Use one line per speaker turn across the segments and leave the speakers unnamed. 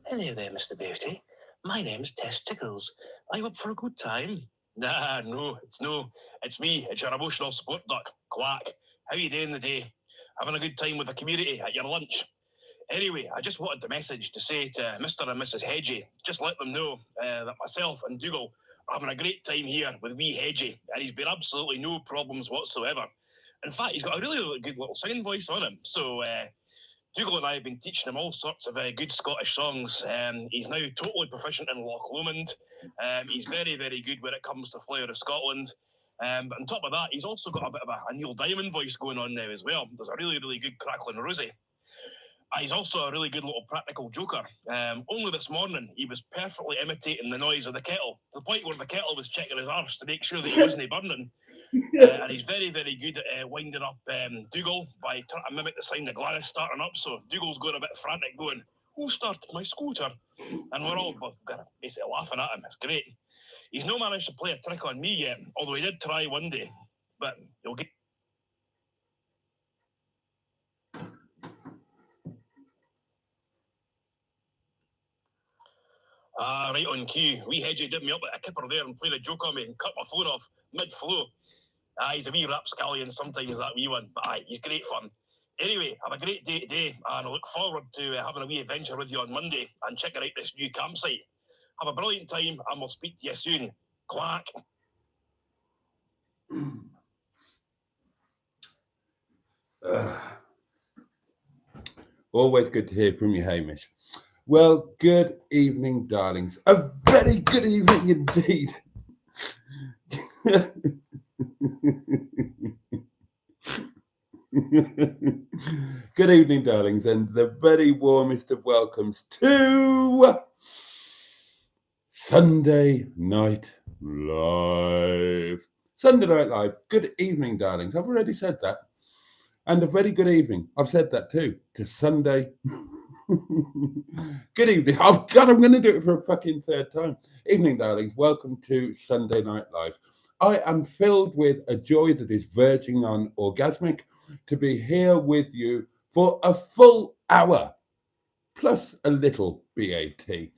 Hello there, Mr. Boaty. My name's Tess Tickles. Are you up for a good time? Nah, no, it's me. It's your emotional support duck, Quack. How you doing today? Having a good time with the community at your lunch? Anyway, I just wanted to message to say to Mr. and Mrs. Hedgie, just let them know that myself and Dougal are having a great time here with wee Hedgie, and he's been absolutely no problems whatsoever. In fact, he's got a really good little singing voice on him. So Dougal and I have been teaching him all sorts of good Scottish songs. He's now totally proficient in Loch Lomond. He's very, very good when it comes to Flower of Scotland. But on top of that, he's also got a bit of a Neil Diamond voice going on now as well. There's a really, really good crackling Rosie. He's also a really good little practical joker. Only this morning, he was perfectly imitating the noise of the kettle, to the point where the kettle was checking his arse to make sure that he wasn't burning. And he's very, very good at winding up Dougal by trying to mimic the sound of Gladys starting up. So Dougal's going a bit frantic, going, "Who started my scooter?" And we're all basically laughing at him. It's great. He's not managed to play a trick on me yet, although he did try one day. But he'll get... right on cue. Wee Hedgie did me up at a kipper there and played a joke on me and cut my phone off mid-flow. He's a wee rapscallion sometimes, that wee one, but he's great fun. Anyway, have a great day today, and I look forward to having a wee adventure with you on Monday and checking out this new campsite. Have a brilliant time, and we'll speak to you soon. Quack.
Always good to hear from you, Hamish. Well, good evening, darlings. A very good evening indeed. Good evening, darlings, and the very warmest of welcomes to Sunday Night Live. Sunday Night Live. Good evening, darlings. I've already said that. And a very good evening. I've said that too. To Sunday. Good evening. Oh, God, I'm going to do it for a fucking third time. Evening, darlings. Welcome to Sunday Night Live. I am filled with a joy that is verging on orgasmic to be here with you for a full hour, plus a little BAT,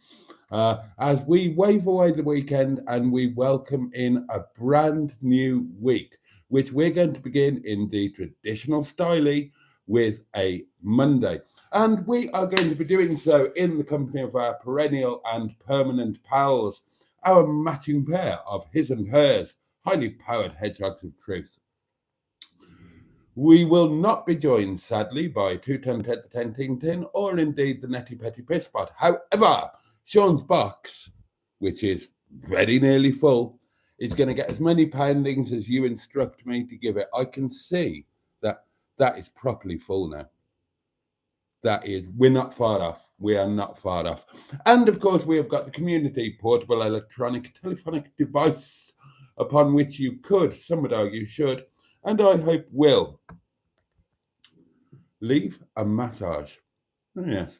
as we wave away the weekend and we welcome in a brand new week, which we're going to begin in the traditional style with a Monday. And we are going to be doing so in the company of our perennial and permanent pals, our matching pair of his and hers, highly powered hedgehogs of truth. We will not be joined, sadly, by 2-Ton Ted the Tenting Tin or indeed the Netty Petty Pisspot. However, Sean's box, which is very nearly full, is going to get as many poundings as you instruct me to give it. I can see that is properly full now. We're not far off. We are not far off. And of course, we have got the community portable electronic telephonic device upon which you could, some would argue should, and I hope will, leave a massage. Yes.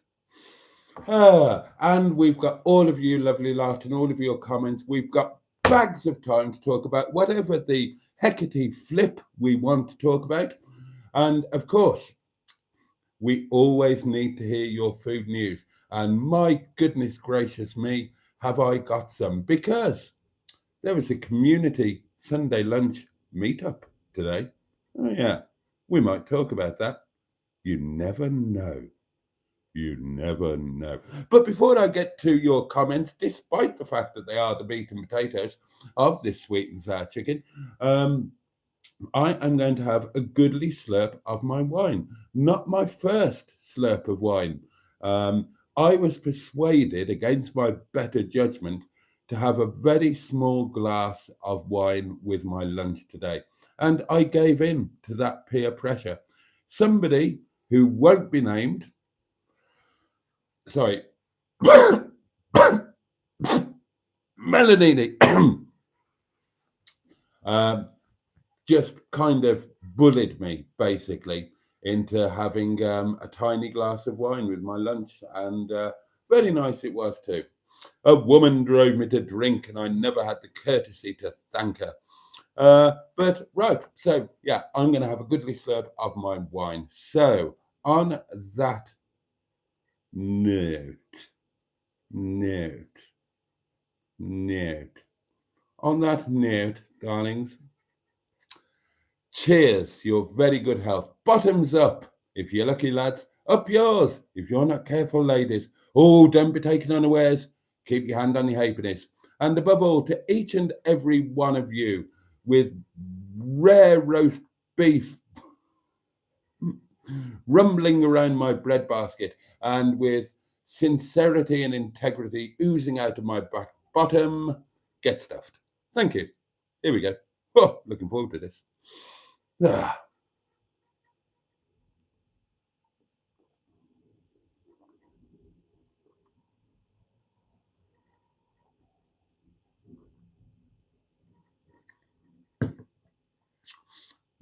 And we've got all of you lovely lot and all of your comments. We've got bags of time to talk about whatever the heckety flip we want to talk about. And of course, we always need to hear your food news. And my goodness gracious me, have I got some? Because there was a community Sunday lunch meetup today. Oh yeah, we might talk about that. You never know. You never know. But before I get to your comments, despite the fact that they are the meat and potatoes of this sweet and sour chicken, I am going to have a goodly slurp of my wine. Not my first slurp of wine. I was persuaded, against my better judgment, to have a very small glass of wine with my lunch today. And I gave in to that peer pressure. Somebody who won't be named, sorry, Melanie, just kind of bullied me, basically, into having a tiny glass of wine with my lunch. And very nice it was too. A woman drove me to drink and I never had the courtesy to thank her. But right, so yeah, I'm going to have a goodly slurp of my wine. So on that note, note. On that note, darlings, cheers, your very good health. Bottoms up, if you're lucky, lads. Up yours, if you're not careful, ladies. Oh, don't be taken unawares. Keep your hand on your halfpennies. And above all, to each and every one of you with rare roast beef rumbling around my breadbasket and with sincerity and integrity oozing out of my bottom, get stuffed. Thank you. Here we go. Oh, looking forward to this.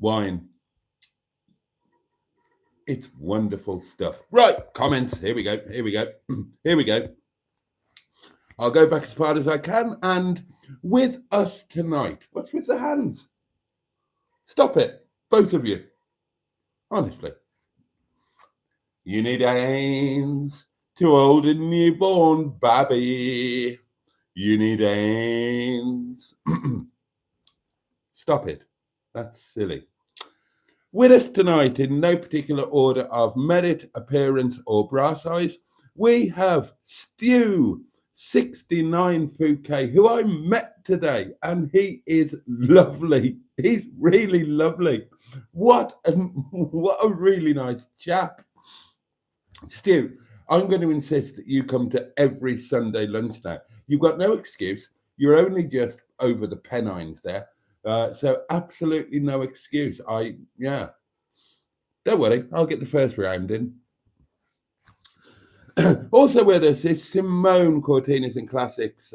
Wine. It's wonderful stuff. Right, comments. Here we go. I'll go back as far as I can. And with us tonight, what's with the hands? Stop it, both of you. Honestly. You need hands to hold a newborn baby. You need hands. Stop it. That's silly. With us tonight, in no particular order of merit, appearance, or bra size, we have Stu 69 Fouquet, who I met today, and he is lovely. He's really lovely. What a really nice chap. Stu, I'm going to insist that you come to every Sunday lunch now. You've got no excuse. You're only just over the Pennines there. So absolutely no excuse. Don't worry, I'll get the first round in. Also with us is Simone Cortinas in Classics,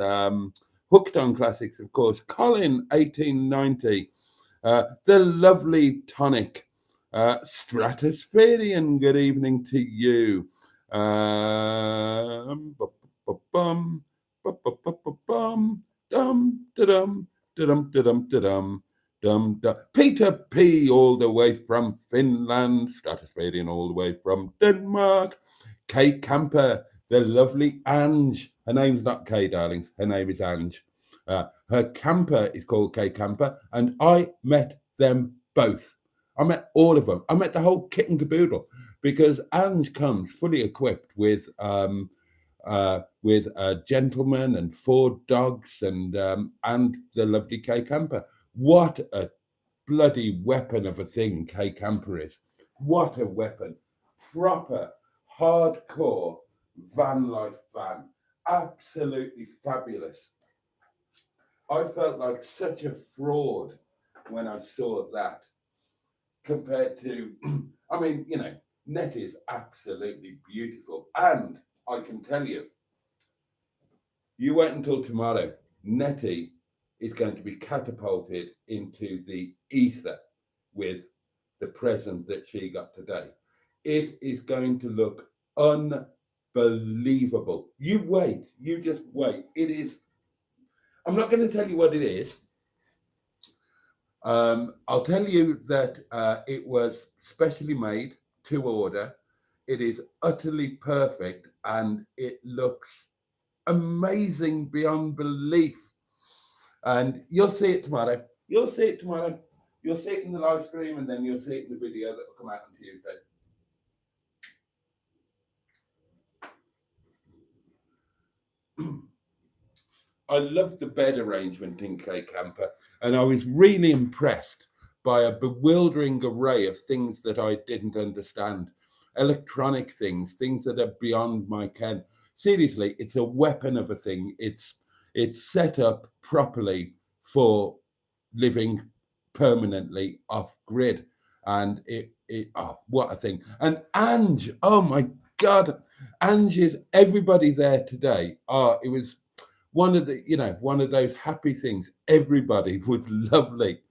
hooked on Classics, of course. Colin, 1890, the lovely Tonic, Stratospherian, good evening to you. Peter P, all the way from Finland. Stratospherian, all the way from Denmark. Kay Camper, the lovely Ange. Her name's not Kay, darlings. Her name is Ange. Her camper is called Kay Camper, and I met them both. I met all of them. I met the whole kit and caboodle, because Ange comes fully equipped with a gentleman and 4 dogs and the lovely Kay Camper. What a bloody weapon of a thing Kay Camper is. What a weapon. Proper, hardcore van life van. Absolutely fabulous. I felt like such a fraud when I saw that, compared to, I mean, you know, NETTY is absolutely beautiful. And I can tell you, you wait until tomorrow, NETTY is going to be catapulted into the ether with the present that she got today. It is going to look unbelievable. You wait, you just wait. It is, I'm not going to tell you what it is. I'll tell you that it was specially made to order. It is utterly perfect and it looks amazing beyond belief. And you'll see it tomorrow. You'll see it tomorrow. You'll see it in the live stream, and then you'll see it in the video that will come out on Tuesday. I love the bed arrangement in Kay Camper, and I was really impressed by a bewildering array of things that I didn't understand. Electronic things that are beyond my ken. Seriously, it's a weapon of a thing. It's set up properly for living permanently off grid, and what a thing. And Ange, oh my God, Ange is everybody there today. It was one of those happy things. Everybody was lovely.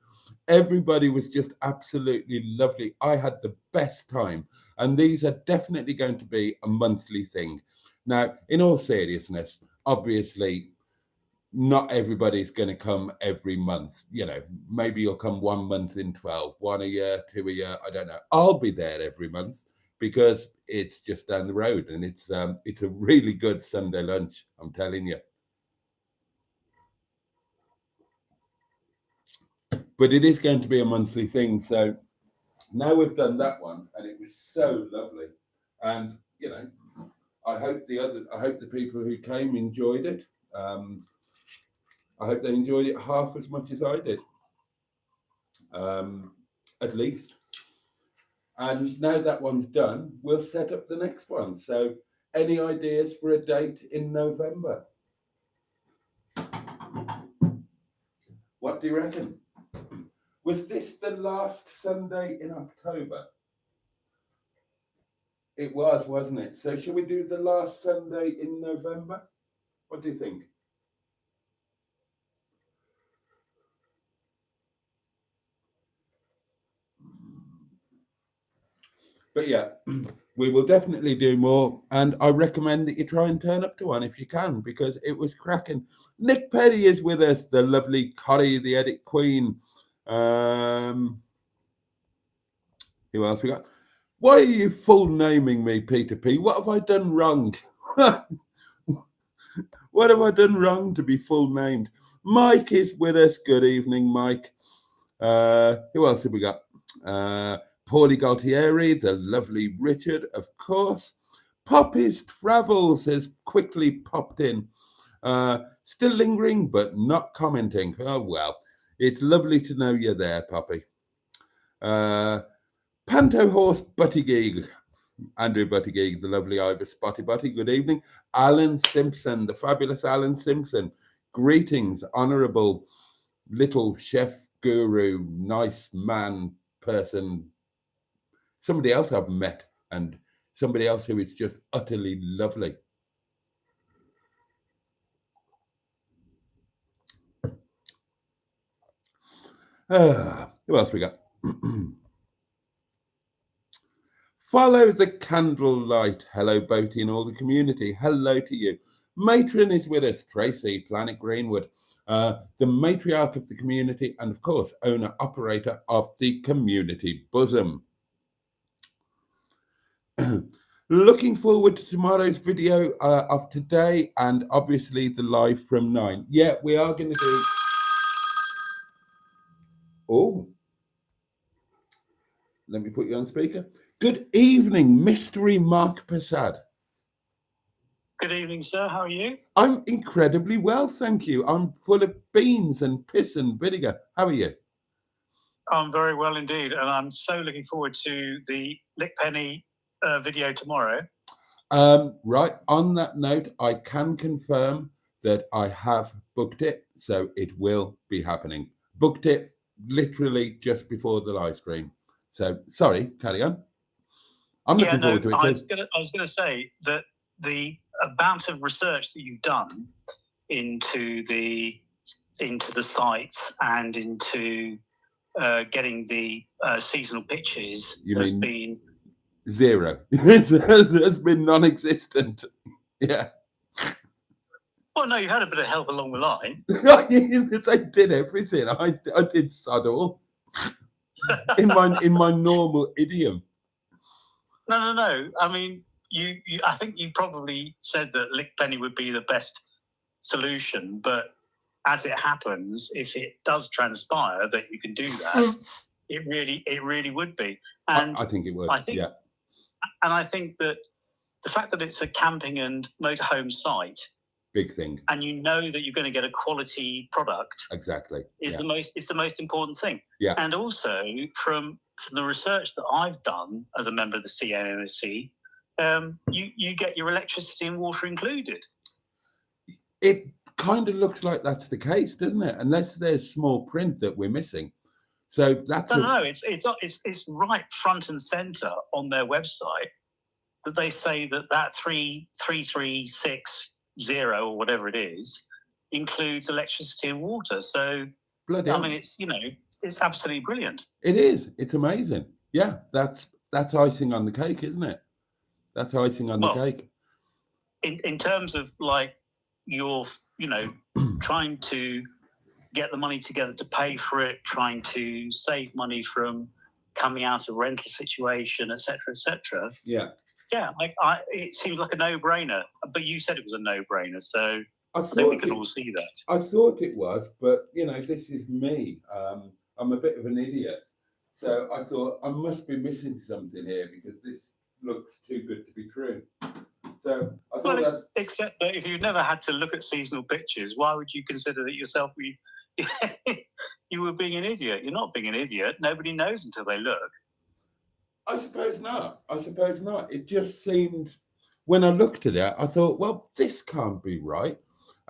Everybody was just absolutely lovely. I had the best time, and these are definitely going to be a monthly thing. Now, in all seriousness, obviously, not everybody's going to come every month. You know, maybe you'll come 1 month in 12, 1 a year, 2 a year. I don't know. I'll be there every month because it's just down the road, and it's a really good Sunday lunch, I'm telling you. But it is going to be a monthly thing, so now we've done that one, and it was so lovely. And you know, I hope the people who came enjoyed it. I hope they enjoyed it half as much as I did, at least. And now that one's done, we'll set up the next one. So, any ideas for a date in November? What do you reckon? Was this the last Sunday in October? It was, wasn't it? So shall we do the last Sunday in November? What do you think? But yeah, we will definitely do more, and I recommend that you try and turn up to one if you can, because it was cracking. Nick Petty is with us, the lovely Corrie, the edit queen. Who else we got? Why are you full naming me, Peter P? What have I done wrong? What have I done wrong to be full named? Mike is with us. Good evening, Mike. Who else have we got? Paulie Galtieri, the lovely Richard, of course. Poppy's Travels has quickly popped in. Still lingering, but not commenting. Oh, well. It's lovely to know you're there, Poppy. Panto Horse Buttygig. Andrew Buttygig, the lovely Ivor Spotty Butty. Good evening. Alan Simpson, the fabulous Alan Simpson. Greetings, honourable little chef guru, nice man, person. Somebody else I've met, and somebody else who is just utterly lovely. Who else we got? Follow the candlelight. Hello, Boaty and all the community. Hello to you. Matron is with us, Tracy, Planet Greenwood, the matriarch of the community, and of course, owner-operator of the community bosom. Looking forward to tomorrow's video of today, and obviously the live from 9. Yeah, we are going to do... Oh, let me put you on speaker. Good evening, Mystery Mark Passad.
Good evening, sir. How are you?
I'm incredibly well, thank you. I'm full of beans and piss and vinegar. How are you?
I'm very well indeed, and I'm so looking forward to the Lick Penny video tomorrow.
Right, on that note, I can confirm that I have booked it, so it will be happening. Booked it literally just before the live stream. So, sorry, carry on. I'm looking forward to it too.
I was going to say that the amount of research that you've done into the sites and into getting the seasonal pitches has been
zero. It has been non-existent. Yeah.
Well, no, you had a bit of help along the line.
I did everything. I did sod all in my normal idiom.
No. I mean, you. I think you probably said that Lick Penny would be the best solution, but as it happens, if it does transpire that you can do that, it really would be. And
I think it would. Yeah.
And I think that the fact that it's a camping and motorhome site,
big thing,
and you know that you're going to get a quality product,
exactly,
is the most important thing.
Yeah.
And also from the research that I've done as a member of the CNMSC, you get your electricity and water included.
It kind of looks like that's the case, doesn't it? Unless there's small print that we're missing. So that's
it's right front and center on their website that they say that 3360 or whatever it is includes electricity and water. So
bloody
I mean, it's absolutely brilliant.
It is. It's amazing. Yeah, that's icing on the cake, isn't it? That's icing on the cake.
In terms of like you're trying to get the money together to pay for it, trying to save money from coming out of rental situation, etc., etc.
Yeah.
Yeah, it seems like a no-brainer. But you said it was a no-brainer, so
I
think we
thought
can all see that.
I thought it was, but you know, this is me. I'm a bit of an idiot, so I thought I must be missing something here because this looks too good to be true. So I thought
Well, except that if you've never had to look at seasonal pictures, why would you consider that yourself you were being an idiot? You're not being an idiot. Nobody knows until they look.
I suppose not. I suppose not. It just seemed, when I looked at it, I thought, well, this can't be right.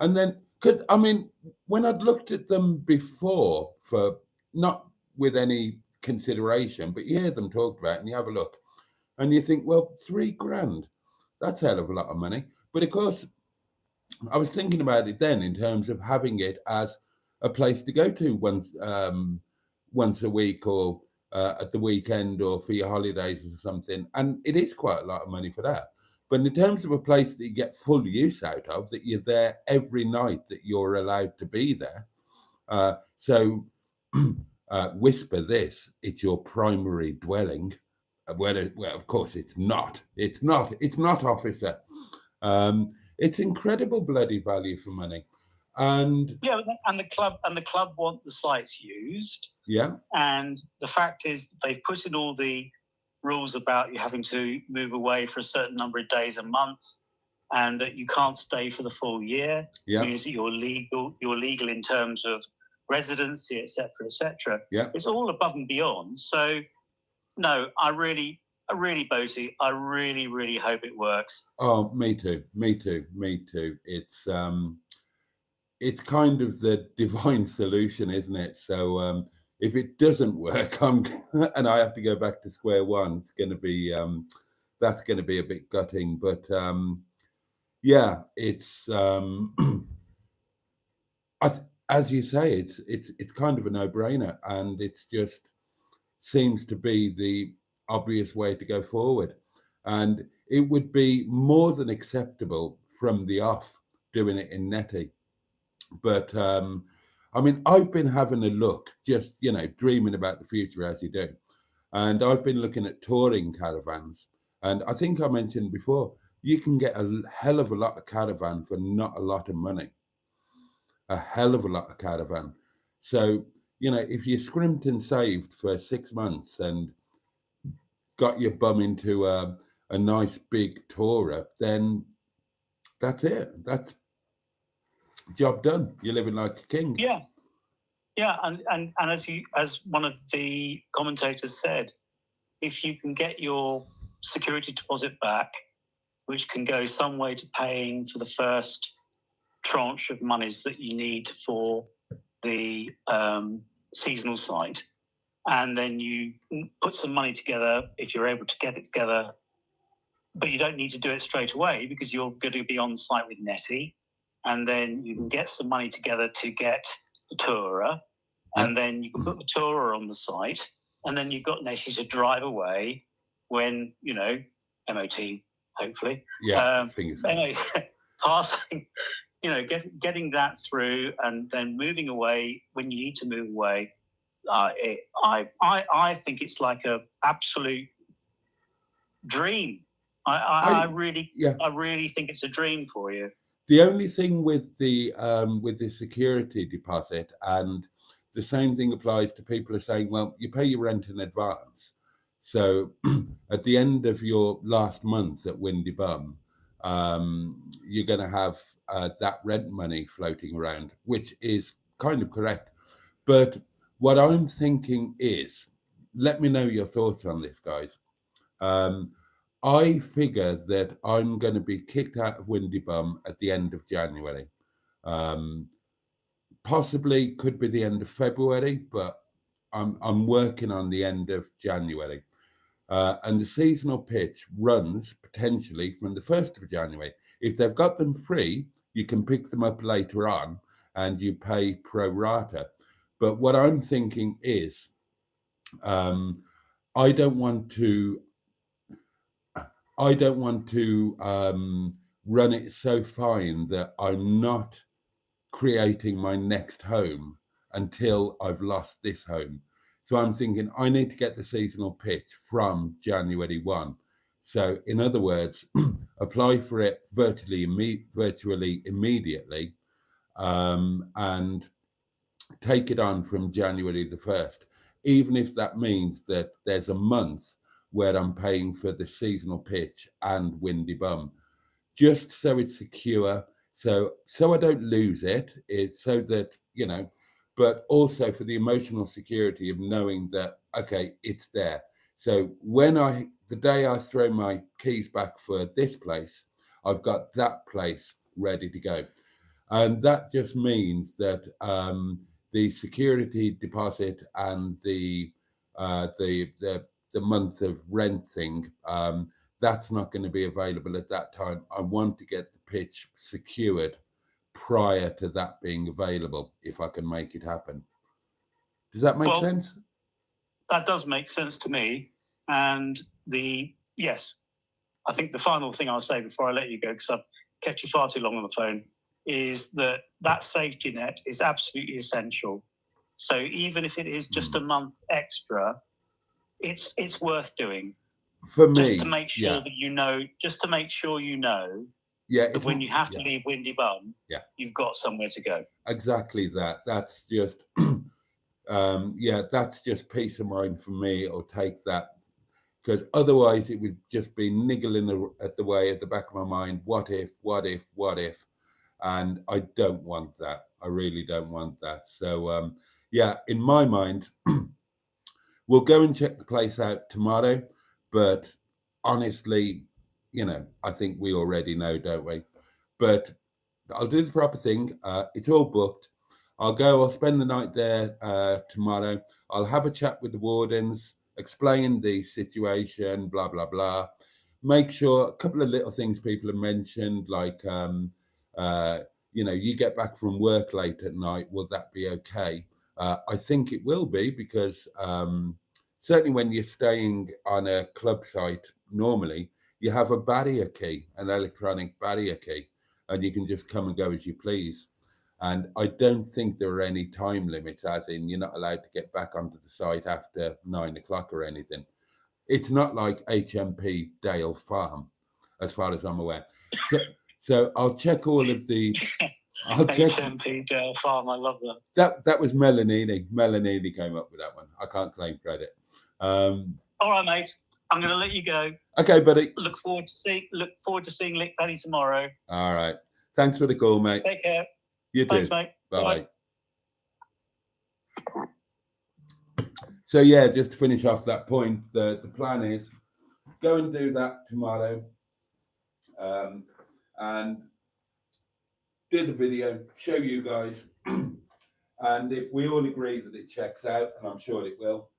And then, because, I mean, when I'd looked at them before, for not with any consideration, but you hear them talked about and you have a look and you think, well, $3,000, that's a hell of a lot of money. But of course, I was thinking about it then in terms of having it as a place to go to once a week or at the weekend or for your holidays or something. And it is quite a lot of money for that. But in terms of a place that you get full use out of, that you're there every night that you're allowed to be there. So whisper this, it's your primary dwelling. Well, of course it's not. It's not, officer. It's incredible bloody value for money. And
yeah, and the club want the sites used.
Yeah.
And the fact is they've put in all the rules about you having to move away for a certain number of days a month, and that you can't stay for the full year.
Yeah.
It means that you're legal in terms of residency, etc., etc.
Yeah.
It's all above and beyond. So no, I really, Boaty, I really, really hope it works.
Oh, me too. It's kind of the divine solution, isn't it? So if it doesn't work, and I have to go back to square one, it's going to be that's going to be a bit gutting. But yeah, it's as you say, it's kind of a no-brainer, and it's just seems to be the obvious way to go forward. And it would be more than acceptable from the off doing it in NETTY. But I mean, I've been having a look, just, you know, dreaming about the future as you do. And I've been looking at touring caravans. And I think I mentioned before, you can get a hell of a lot of caravan for not a lot of money. A hell of a lot of caravan. So, you know, if you scrimped and saved for 6 months and got your bum into a nice big tourer, then that's it. That's job done. You're living like a king.
Yeah. Yeah, and as one of the commentators said, if you can get your security deposit back, which can go some way to paying for the first tranche of monies that you need for the seasonal site, and then you put some money together if you're able to get it together, but you don't need to do it straight away because you're going to be on site with NETTY, and then you can get some money together to get the tourer, and then you can put the tourer on the site, and then you've got NETTY to drive away when, you know, MOT, hopefully.
Yeah, fingers crossed.
Anyway, passing, you know, getting that through and then moving away when you need to move away. I think it's like a absolute dream. I really think it's a dream for you.
The only thing with the security deposit, and the same thing applies to people who are saying, well, you pay your rent in advance. So at the end of your last month at Windy Bum, you're going to have that rent money floating around, which is kind of correct. But what I'm thinking is, let me know your thoughts on this, guys. I figure that I'm going to be kicked out of Windy Bum at the end of January. Possibly could be the end of February, but I'm working on the end of January. And the seasonal pitch runs potentially from the 1st of January. If they've got them free, you can pick them up later on and you pay pro rata. But what I'm thinking is, I don't want to run it so fine that I'm not creating my next home until I've lost this home. So I'm thinking I need to get the seasonal pitch from January 1. So in other words, apply for it virtually immediately, and take it on from January the 1st, even if that means that there's a month where I'm paying for the seasonal pitch and windy bum, just so it's secure, so I don't lose it. It's so that, you know, but also for the emotional security of knowing that, okay, it's there. So when the day I throw my keys back for this place, I've got that place ready to go. And that just means that the security deposit and the month of renting, that's not going to be available at that time. I want to get the pitch secured prior to that being available, if I can make it happen. Does that make sense?
That does make sense to me. And yes, I think the final thing I'll say before I let you go, because I've kept you far too long on the phone, is that safety net is absolutely essential. So even if it is just a month extra, it's worth doing.
For me,
just to make sure that you know, that when you have to leave Windy Bum, you've got somewhere to go.
Exactly that. That's just that's just peace of mind for me. It'll take that, because otherwise it would just be niggling at the way at the back of my mind. What if? And I don't want that. I really don't want that. So in my mind, we'll go and check the place out tomorrow. But honestly, you know, I think we already know, don't we? But I'll do the proper thing. It's all booked. I'll spend the night there tomorrow. I'll have a chat with the wardens, explain the situation, blah, blah, blah. Make sure a couple of little things people have mentioned, like, you know, you get back from work late at night, will that be okay? I think it will be, because certainly when you're staying on a club site, normally you have a barrier key, an electronic barrier key, and you can just come and go as you please. And I don't think there are any time limits, as in you're not allowed to get back onto the site after 9 o'clock or anything. It's not like HMP Dale Farm, as far as I'm aware. So I'll check all of the...
HMP Dale Farm, I love that.
That was Melanini. Melanini came up with that one. I can't claim credit.
All right, mate. I'm going to let you go.
Okay, buddy.
Look forward to seeing Lick Penny tomorrow.
All right. Thanks for the call, mate.
Take care.
You too.
Thanks, mate.
Bye. So yeah, just to finish off that point, the plan is go and do that tomorrow, and do the video, show you guys, and if we all agree that it checks out, and I'm sure it will,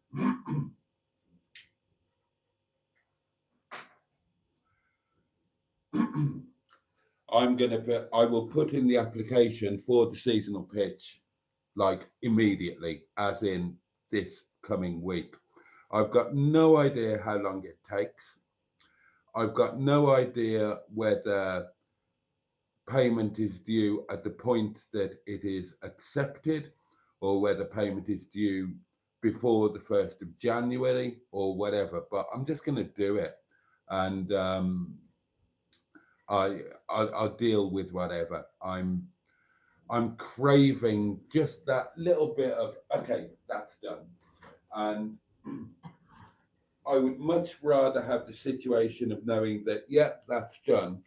I will put in the application for the seasonal pitch, like immediately, as in this coming week. I've got no idea how long it takes. I've got no idea whether payment is due at the point that it is accepted, or whether payment is due before the 1st of January or whatever, but I'm just going to do it, and I'll deal with whatever. I'm craving just that little bit of, okay, that's done. And I would much rather have the situation of knowing that, yep, that's done,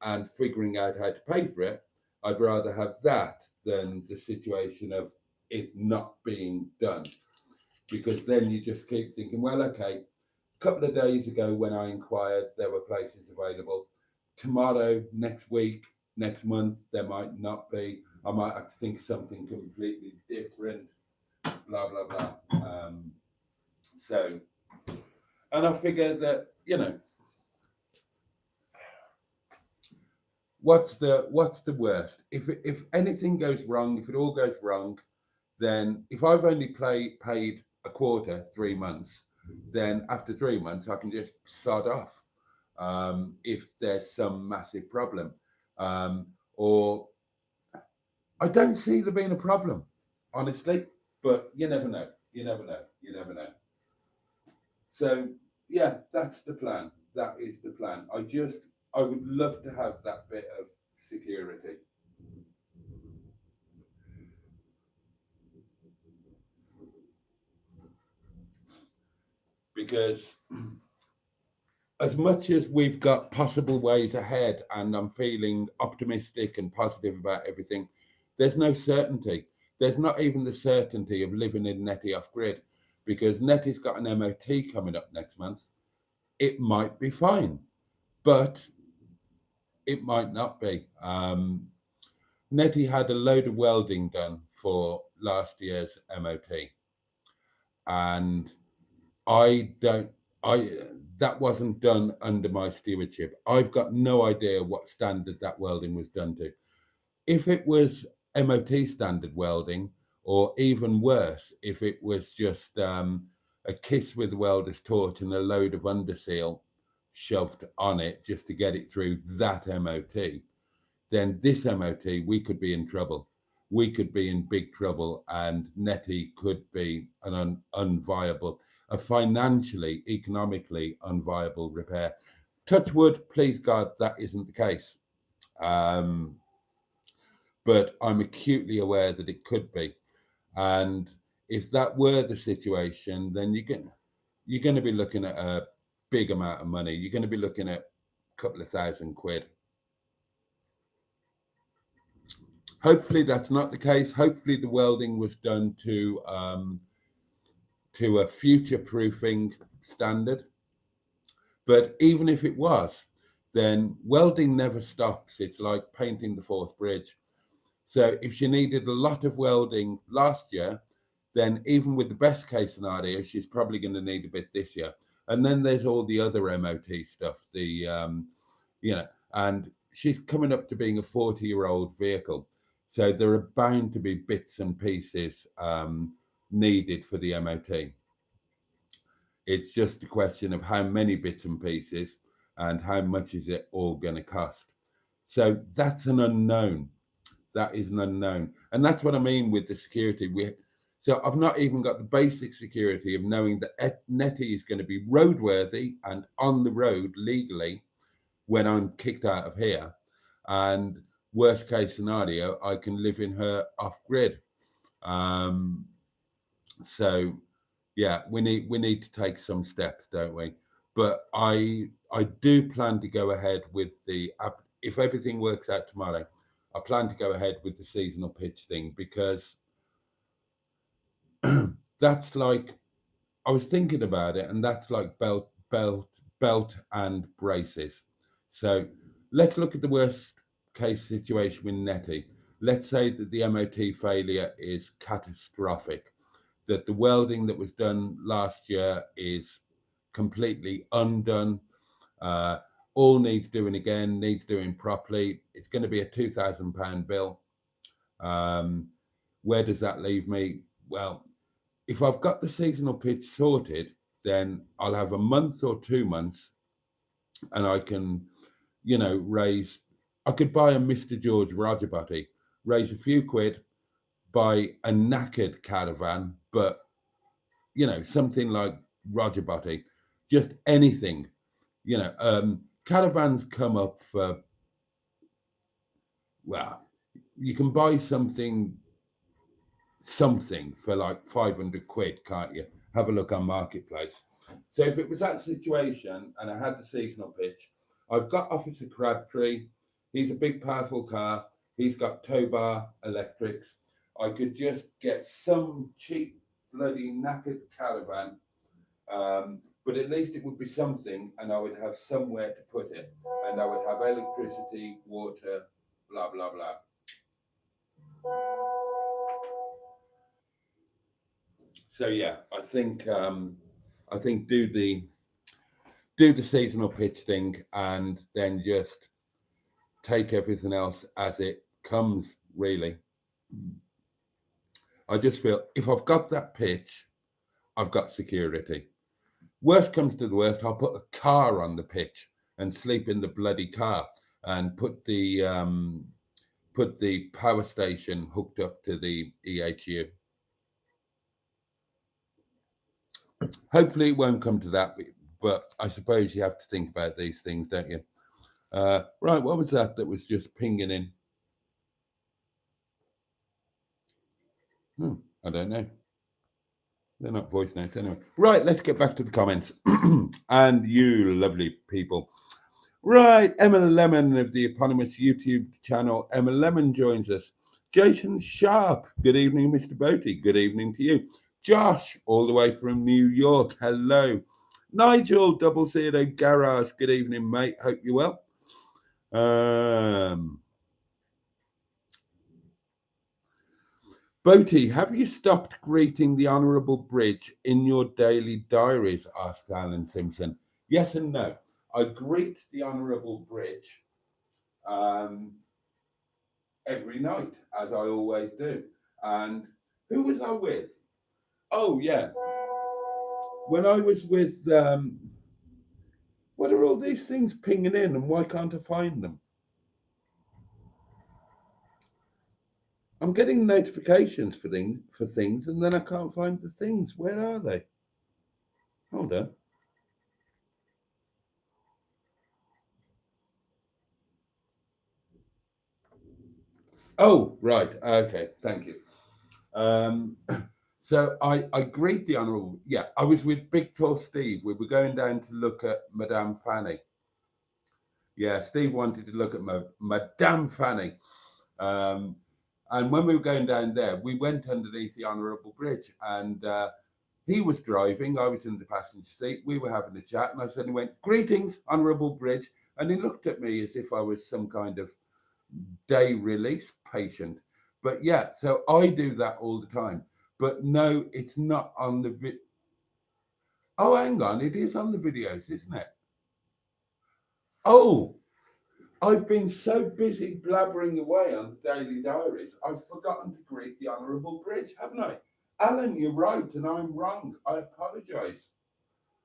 and figuring out how to pay for it. I'd rather have that than the situation of it not being done, because then you just keep thinking, well, okay, a couple of days ago when I inquired, there were places available. Tomorrow, next week, next month, there might not be. I might have to think of something completely different, blah, blah, blah. And I figure that, you know, what's the worst? If anything goes wrong, if it all goes wrong, then if I've only paid a quarter, 3 months, then after 3 months I can just sod off if there's some massive problem, or I don't see there being a problem, honestly, but you never know. You never know. You never know. So yeah, that's the plan. That is the plan. I would love to have that bit of security. Because as much as we've got possible ways ahead and I'm feeling optimistic and positive about everything, there's no certainty. There's not even the certainty of living in Netty off grid, because Netty's got an MOT coming up next month. It might be fine, but it might not be. Netty had a load of welding done for last year's MOT, and that wasn't done under my stewardship. I've got no idea what standard that welding was done to. If it was MOT standard welding, or even worse, if it was just a kiss with the welder's torch and a load of underseal shoved on it just to get it through that MOT, then this MOT, we could be in trouble. We could be in big trouble, and Netty could be an unviable, a financially, economically unviable repair. Touch wood, please God, that isn't the case. But I'm acutely aware that it could be. And if that were the situation, then you're going to be looking at a big amount of money. You're going to be looking at a couple of £1,000. Hopefully that's not the case. Hopefully the welding was done to a future-proofing standard. But even if it was, then welding never stops. It's like painting the Forth Bridge. So if she needed a lot of welding last year, then even with the best case scenario, she's probably going to need a bit this year. And then there's all the other MOT stuff, and she's coming up to being a 40-year-old vehicle. So there are bound to be bits and pieces needed for the MOT. It's just a question of how many bits and pieces and how much is it all going to cost. So that's an unknown. That is an unknown. And that's what I mean with the security. So I've not even got the basic security of knowing that Netty is going to be roadworthy and on the road legally when I'm kicked out of here. And worst case scenario, I can live in her off grid. So yeah, we need to take some steps, don't we? But I do plan to go ahead with if everything works out tomorrow, I plan to go ahead with the seasonal pitch thing, because that's like, I was thinking about it, and that's like belt and braces. So let's look at the worst case situation with Netty. Let's say that the MOT failure is catastrophic, that the welding that was done last year is completely undone. All needs doing again, needs doing properly. It's going to be a £2,000 bill. Where does that leave me? Well, if I've got the seasonal pitch sorted, then I'll have a month or 2 months, and I can, I could buy a Mr. George Roger Boaty, raise a few quid, buy a knackered Caravan, but, something like Roger Boaty, just anything, Caravans come up for, well, you can buy something for like 500 quid, can't you? Have a look on Marketplace. So if it was that situation and I had the seasonal pitch, I've got Officer CRABTREE. He's a big, powerful car. He's got tow bar electrics. I could just get some cheap, bloody knackered Caravan, but at least it would be something, and I would have somewhere to put it, and I would have electricity, water, blah, blah, blah. So yeah, I think do the seasonal pitch thing, and then just take everything else as it comes, really. I just feel if I've got that pitch, I've got security. Worst comes to the worst, I'll put a car on the pitch and sleep in the bloody car, and put the power station hooked up to the EHU. Hopefully it won't come to that, but I suppose you have to think about these things, don't you? Right, what was that was just pinging in? I don't know. They're not voice notes anyway. Right, let's get back to the comments. And you lovely people. Right, Emma Lemon of the eponymous YouTube channel. Emma Lemon joins us. Jason Sharp, good evening, Mr. Boaty. Good evening to you. Josh, all the way from New York. Hello. Nigel, 00 Garage. Good evening, mate. Hope you're well. Boaty, have you stopped greeting the Honourable Bridge in your daily diaries? Asked Alan Simpson. Yes and no. I greet the Honourable Bridge every night, as I always do. And who was I with? Oh, yeah. When I was with... what are all these things pinging in, and why can't I find them? I'm getting notifications for things, and then I can't find the things. Where are they? Hold on. Oh, right. Okay. Thank you. So I greet the Honourable. Yeah, I was with Big Tall Steve. We were going down to look at Madame Fanny. Yeah, Steve wanted to look at Madame Fanny. And when we were going down there, we went underneath the Honourable Bridge, and he was driving. I was in the passenger seat. We were having a chat, and I suddenly went, "Greetings, Honourable Bridge," and he looked at me as if I was some kind of day release patient. But yeah, so I do that all the time. But no, it's not on the Oh, hang on, it is on the videos, isn't it? Oh, I've been so busy blabbering away on daily diaries, I've forgotten to greet the Honourable Bridge, haven't I? Alan, you're right, and I'm wrong. I apologise.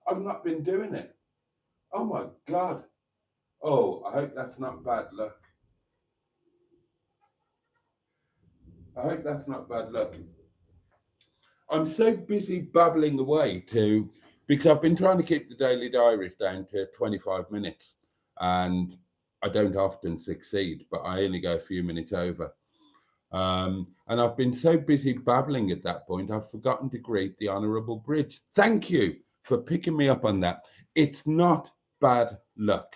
I've not been doing it. Oh my God. Oh, I hope that's not bad luck. I hope that's not bad luck. I'm so busy babbling away because I've been trying to keep the daily diaries down to 25 minutes, and I don't often succeed, but I only go a few minutes over. And I've been so busy babbling at that point, I've forgotten to greet the Honourable Bridge. Thank you for picking me up on that. It's not bad luck.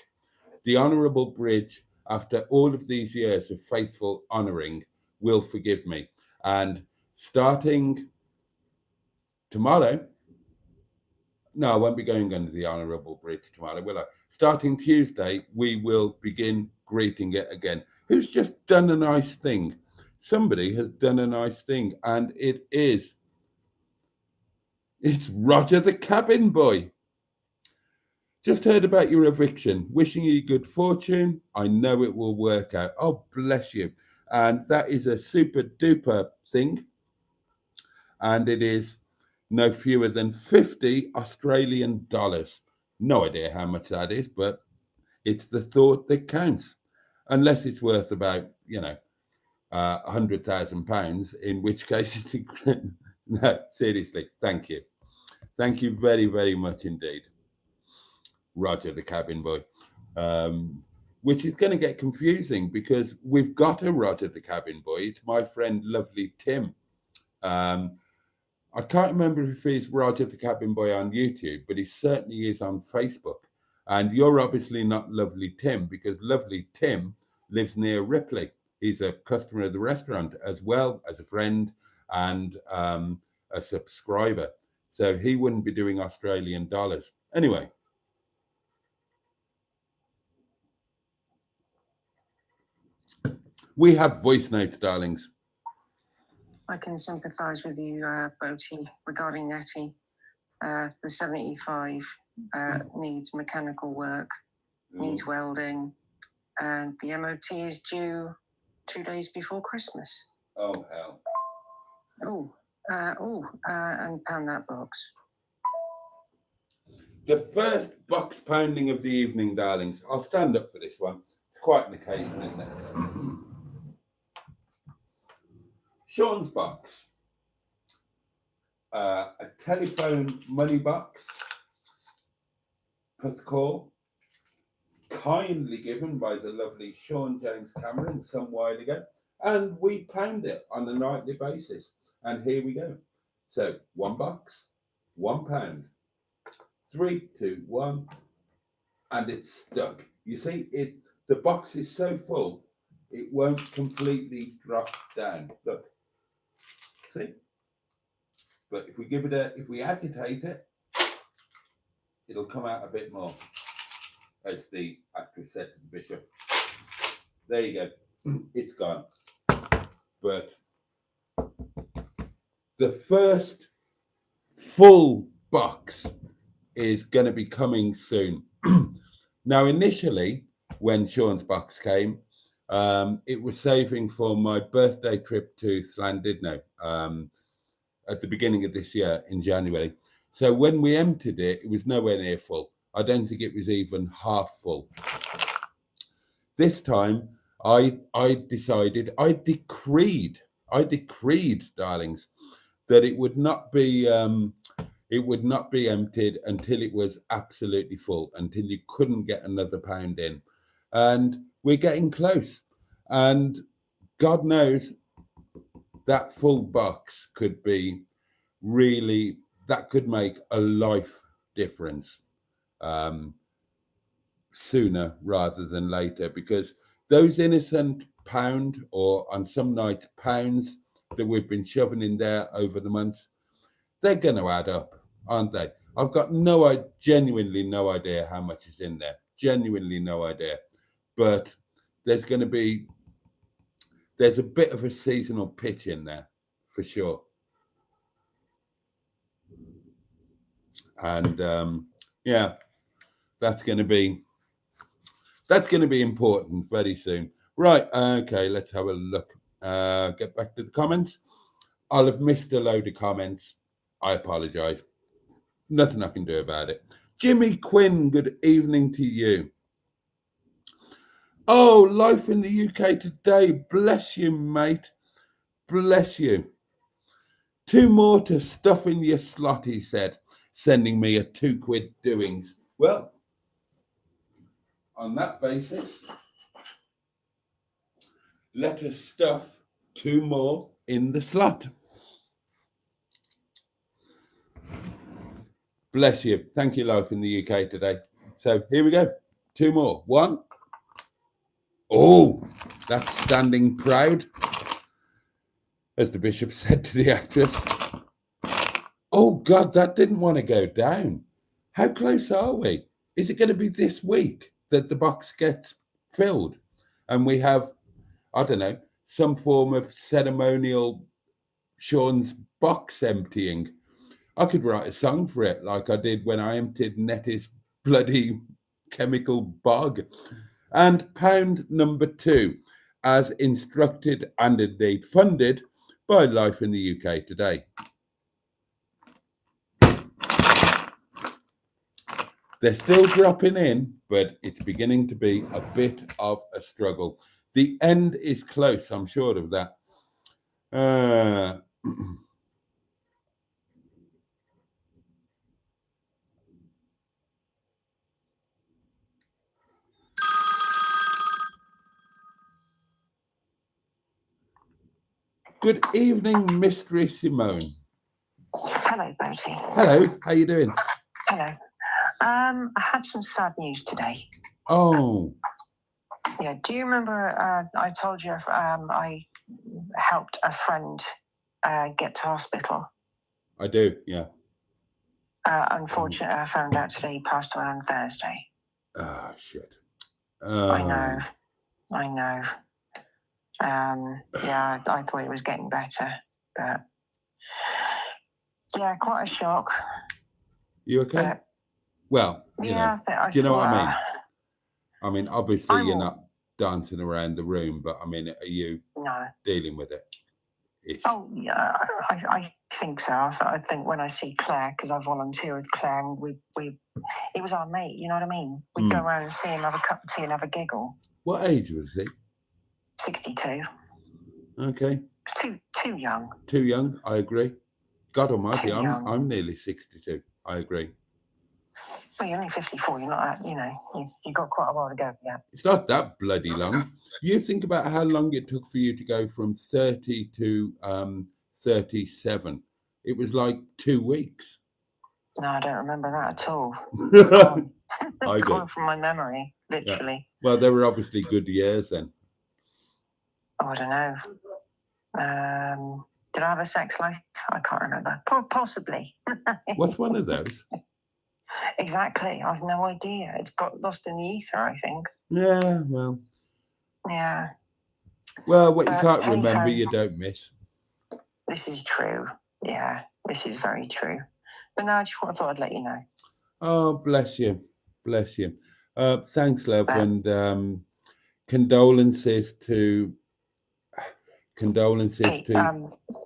The Honourable Bridge, after all of these years of faithful honouring, will forgive me. And starting tomorrow, no, I won't be going under the Honourable Bridge tomorrow, will I? Starting Tuesday, we will begin greeting it again. Who's just done a nice thing? Somebody has done a nice thing, and it's Roger the cabin boy. Just heard about your eviction. Wishing you good fortune. I know it will work out. Oh, bless you. And that is a super duper thing. And it is no fewer than 50 Australian dollars. No idea how much that is, but it's the thought that counts. Unless it's worth about, £100,000, in which case it's incredible. No, seriously, thank you. Thank you very, very much indeed. Roger the cabin boy. Which is going to get confusing because we've got a Roger the cabin boy. It's my friend, lovely Tim. I can't remember if he's Roger the cabin boy on YouTube, but he certainly is on Facebook. And you're obviously not lovely Tim, because lovely Tim lives near Ripley. He's a customer of the restaurant as well as a friend and a subscriber. So he wouldn't be doing Australian dollars. Anyway. We have voice notes, darlings.
I can sympathise with you, Boaty, regarding NETTY. The 75 needs mechanical work, needs welding, and the MOT is due 2 days before Christmas.
Oh, hell.
And pound that box.
The first box pounding of the evening, darlings. I'll stand up for this one. It's quite an occasion, isn't it? Sean's box. a telephone money box, plus call, kindly given by the lovely Sean James Cameron some while ago, and we pound it on a nightly basis. And here we go. So 1 box, £1. 3, 2, 1, and it's stuck. You see, the box is so full, it won't completely drop down. Look, see? But if we if we agitate it, it'll come out a bit more, as the actress said to the bishop. There you go. It's gone. But the first full box is going to be coming soon. Now, initially, when Sean's box came, it was saving for my birthday trip to Llandudno at the beginning of this year in January. So when we emptied it, it was nowhere near full. I don't think it was even half full. This time, I decided, I decreed, darlings, that it would not be emptied until it was absolutely full, until you couldn't get another pound in. And we're getting close. And God knows that full box could be really, that could make a life difference sooner rather than later, because those innocent pound, or on some nights pounds, that we've been shoving in there over the months, they're going to add up, aren't they? I've got genuinely no idea how much is in there. Genuinely no idea. But there's a bit of a seasonal pitch in there, for sure. And yeah, that's going to be important very soon. Right, okay, let's have a look. Get back to the comments. I'll have missed a load of comments. I apologise. Nothing I can do about it. Jimmy Quinn, good evening to you. Oh, life in the UK today. Bless you, mate. Bless you. 2 more to stuff in your slot, he said, sending me a £2 doings. Well, on that basis, let us stuff 2 more in the slot. Bless you. Thank you, life in the UK today. So here we go. 2 more. 1. Oh, that's standing proud, as the bishop said to the actress. Oh, God, that didn't want to go down. How close are we? Is it going to be this week that the box gets filled and we have, I don't know, some form of ceremonial Sean's box emptying? I could write a song for it, like I did when I emptied Netty's bloody chemical bog. And pound number 2, as instructed and indeed funded by Life in the UK today. They're still dropping in, but it's beginning to be a bit of a struggle. The end is close, I'm sure of that. Good evening, Mistress Simone.
Hello, Boaty.
Hello, how you doing?
Hello. I had some sad news today.
Oh.
Yeah, do you remember I told you I helped a friend get to hospital?
I do, yeah.
Unfortunately, I found out today he passed away on Thursday.
Ah, shit.
I know. Yeah, I thought it was getting better, but yeah, quite a shock.
You okay? Well, you know, do you know what I mean? I mean, obviously you're not dancing around the room, but I mean, are you dealing with it?
Oh, yeah, I think so. I think when I see Claire, because I volunteer with Claire, and it was our mate, you know what I mean? We'd go around and see him, have a cup of tea and have a giggle.
What age was he?
62.
Okay.
Too young.
Too young, I agree. God Almighty,
Too young.
I'm nearly 62. I agree.
Well, you're only 54. You're not, you've got quite a while to go. Yeah.
It's not that bloody long. You think about how long it took for you to go from 30 to 37. It was like 2 weeks.
No, I don't remember that at all.
I
Gone
do.
from my memory, literally.
Yeah. Well, they were obviously good years then.
Oh, I don't know. Did I have a sex life? I can't remember. Possibly.
What's one of those?
Exactly. I've no idea. It's got lost in the ether, I think.
Yeah, well.
Yeah.
Well, what you
But
can't
hey
remember,
ho.
you don't miss.
This is true. Yeah, this is very true. But no, I thought I'd let you know.
Oh, bless you. Bless you. Thanks, love.
Well.
And condolences to
Pete,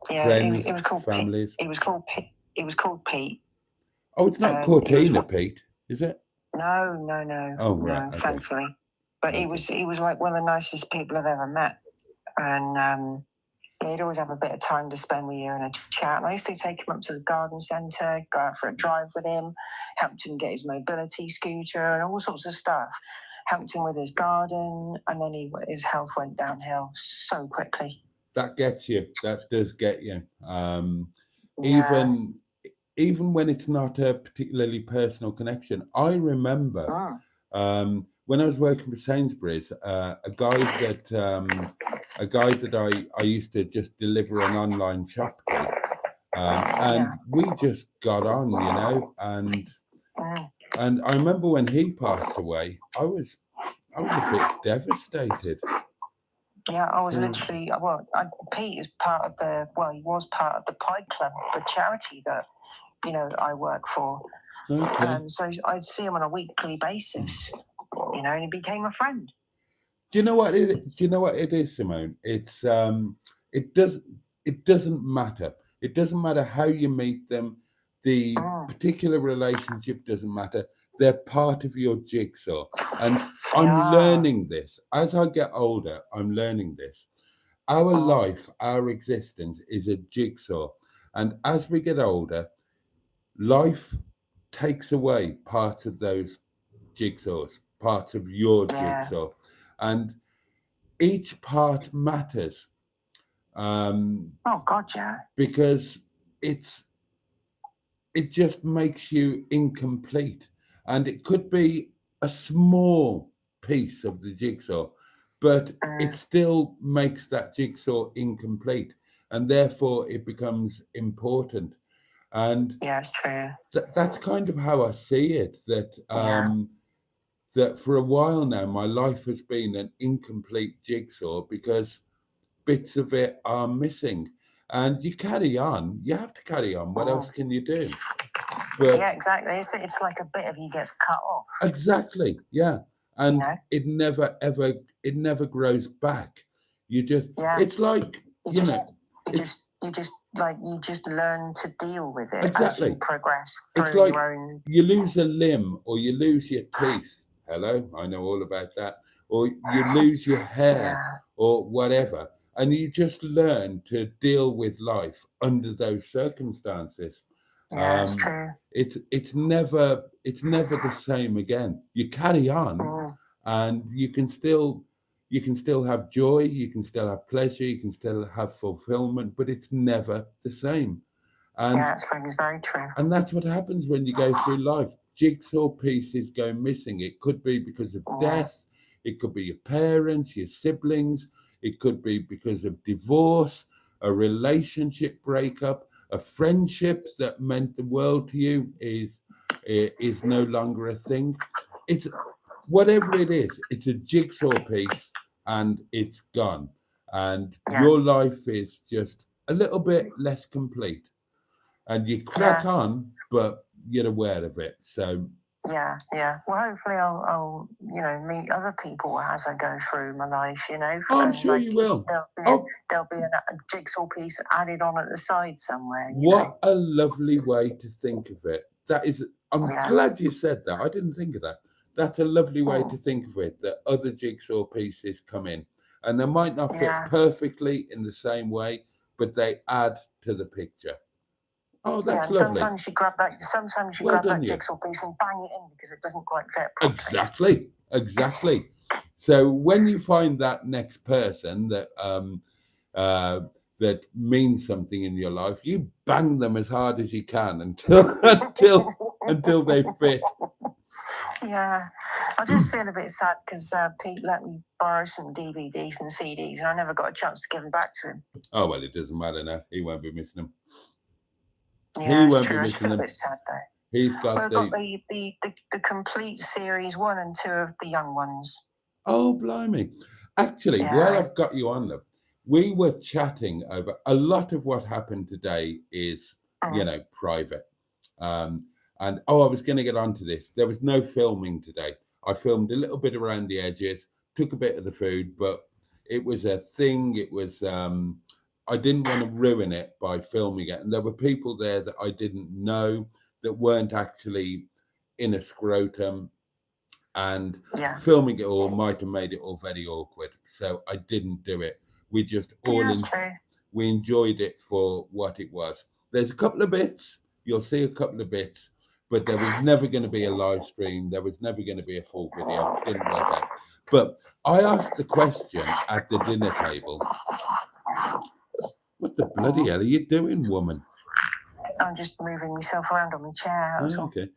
yeah,
friends,
it was called
families.
Pete. It was called Pete. It was called Pete.
Oh, it's not
It
Cortina,
was-
Pete, is it?
No.
Oh, right,
No,
okay.
thankfully. But
Okay.
he was like one of the nicest people I've ever met. And he'd always have a bit of time to spend with you and a chat. And I used to take him up to the garden centre, go out for a drive with him, helped him get his mobility scooter and all sorts of stuff. Helped him with his garden, and then his health went downhill so quickly.
That gets you. That does get you.
Yeah.
Even when it's not a particularly personal connection. I remember when I was working for Sainsbury's, a guy that I used to just deliver an online shop to, and we just got on, and I remember when he passed away, I was a bit devastated.
Yeah, I was literally, Pete is part of he was part of the Pie Club, the charity that, I work for.
Okay.
So I'd see him on a weekly basis, and he became a friend.
Do you know what it is, Simone? It's it doesn't matter. It doesn't matter how you meet them. The particular relationship doesn't matter. They're part of your jigsaw. And I'm learning this. As I get older, I'm learning this. Our life, our existence is a jigsaw. And as we get older, life takes away parts of those jigsaws, parts of your jigsaw. And each part matters.
Oh, God, yeah.
Because it just makes you incomplete. And it could be a small piece of the jigsaw, but it still makes that jigsaw incomplete. And therefore it becomes important. And
yeah, it's true.
That's kind of how I see it, that for a while now, my life has been an incomplete jigsaw because bits of it are missing. And you carry on. You have to carry on. What else can you do? But
yeah, exactly. It's like a bit of you gets cut off.
Exactly. Yeah. And it never grows back. You just, it's like, you
just learn to deal with it
Exactly.
as you progress through
It's like
your own.
you lose a limb or you lose your teeth. Hello, I know all about that. Or you lose your hair or whatever. And you just learn to deal with life under those circumstances.
Yeah, it's true.
It's never the same again. You carry on and you can still have joy, you can still have pleasure, you can still have fulfillment, but it's never the same. And
it's very true.
And that's what happens when you go through life. Jigsaw pieces go missing. It could be because of death, it could be your parents, your siblings, it could be because of divorce, a relationship breakup, a friendship that meant the world to you is no longer a thing. It's whatever it is, it's a jigsaw piece and it's gone. And your life is just a little bit less complete. And you crack on, but you're aware of it. So
yeah. Well, hopefully I'll meet other people as I go through my life.
I'm sure you will.
There'll be a jigsaw piece added on at the side somewhere.
What a lovely way to think of it. That is. I'm glad you said that. I didn't think of that. That's a lovely way to think of it. That other jigsaw pieces come in, and they might not fit perfectly in the same way, but they add to the picture. Oh,
Yeah,
that's
and
lovely.
sometimes you grab that. Sometimes you
Well
grab
done,
that
you.
jigsaw piece and bang it in because it doesn't quite fit properly.
Exactly. So when you find that next person that that means something in your life, you bang them as hard as you can until they fit.
Yeah, I just feel a bit sad because Pete let me borrow some DVDs and CDs, and I never got a chance to give them back to him.
Oh well, it doesn't matter now. He won't be missing them.
Yeah,
He won't
true.
be
I just
missing
feel a
them.
bit sad though.
He's got
Well, I've got the complete series 1 and 2 of the young ones.
Oh, blimey. Actually,
Yeah.
while I've got you on them, we were chatting over a lot of what happened today is, you know, private. And I was going to get onto this. There was no filming today. I filmed a little bit around the edges, took a bit of the food, but it was a thing. It was, I didn't want to ruin it by filming it. And there were people there that I didn't know that weren't actually in a scrotum. And filming it all might have made it all very awkward. So I didn't do it. We just we enjoyed it for what it was. There's a couple of bits. You'll see a couple of bits. But there was never going to be a live stream. There was never going to be a full video. It didn't work out. But I asked the question at the dinner table. What the bloody hell are you doing, woman?
I'm just moving myself around on my chair.
Oh, okay.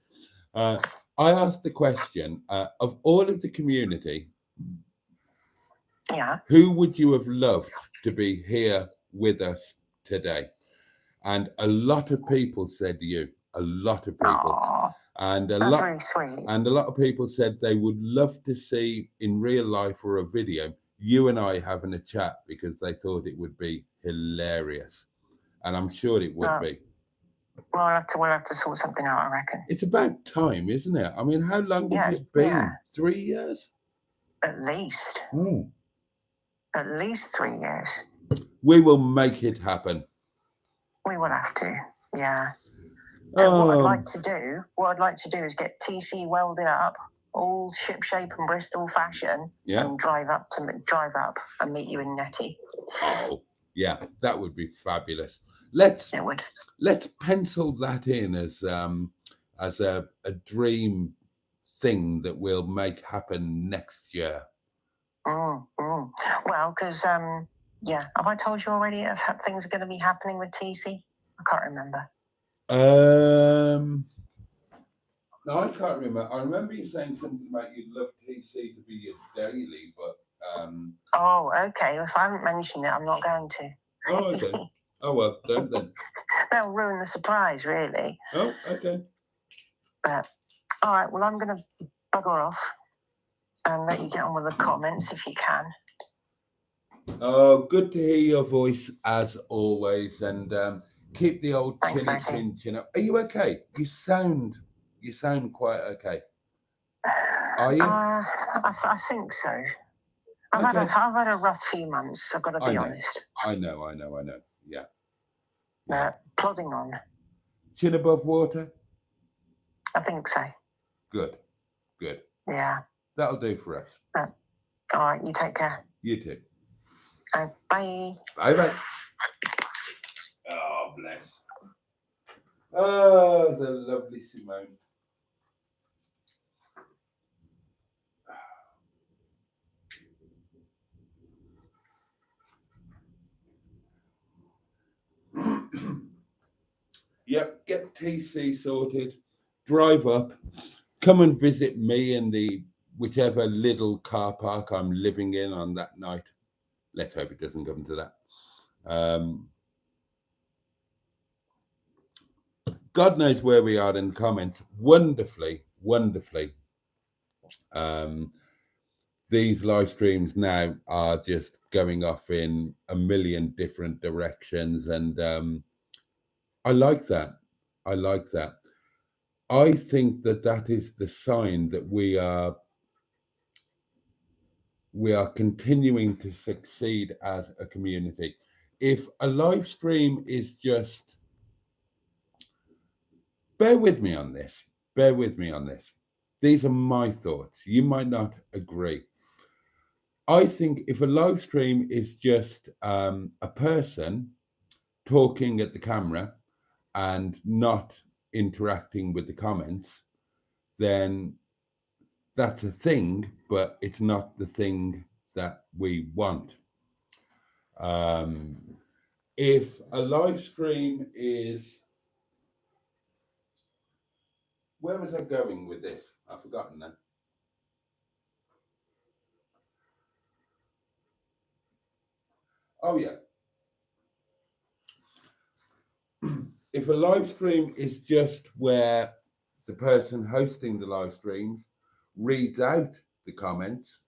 I asked the question of all of the community, who would you have loved to be here with us today? And a lot of people said you. A lot of people.
Aww,
and
that's really sweet.
And a lot of people said they would love to see in real life or a video you and I having a chat because they thought it would be hilarious. And I'm sure it would be.
We'll have to sort something out, I reckon.
It's about time, isn't it? I mean, how long has it been? 3 years?
At least. At least 3 years.
We will make it happen.
We will have to, yeah. So what I'd like to do is get TC welded up, all ship shape and Bristol fashion, and drive up and meet you in Netty.
Oh, yeah, that would be fabulous. Let's pencil that in as a dream thing that we'll make happen next year.
Well, because have I told you already things are going to be happening with TC? I can't remember.
No, I can't remember. I remember you saying something about you'd love TC to be your daily, but
Oh, okay. If I haven't mentioned it, I'm not going to.
Oh, okay. Oh well, don't then.
That'll ruin the surprise, really.
Oh, okay.
But all right, well, I'm going to bugger off and let you get on with the comments if you can.
Oh, good to hear your voice as always, and keep the old chin up. Are you okay? You sound quite okay. Are you?
I think so. I've had a rough few months. I've got to be honest.
I know. Yeah.
Plodding on.
Chin above water?
I think so.
Good.
Yeah.
That'll do for us.
All right, you take care.
You too.
Bye.
Bye. Oh, bless. Oh, the lovely Simone. Yep, get TC sorted, drive up, come and visit me in the whichever little car park I'm living in on that night. Let's hope it doesn't come to that. God knows where we are in the comments. Wonderfully. These live streams now are just going off in a million different directions, and I like that. I think that is the sign that we are continuing to succeed as a community. If a live stream is just, bear with me on this. These are my thoughts. You might not agree. I think if a live stream is just a person talking at the camera and not interacting with the comments, then that's a thing, but it's not the thing that we want. If a live stream is, where was I going with this? I've forgotten now. Oh yeah. If a live stream is just where the person hosting the live streams reads out the comments,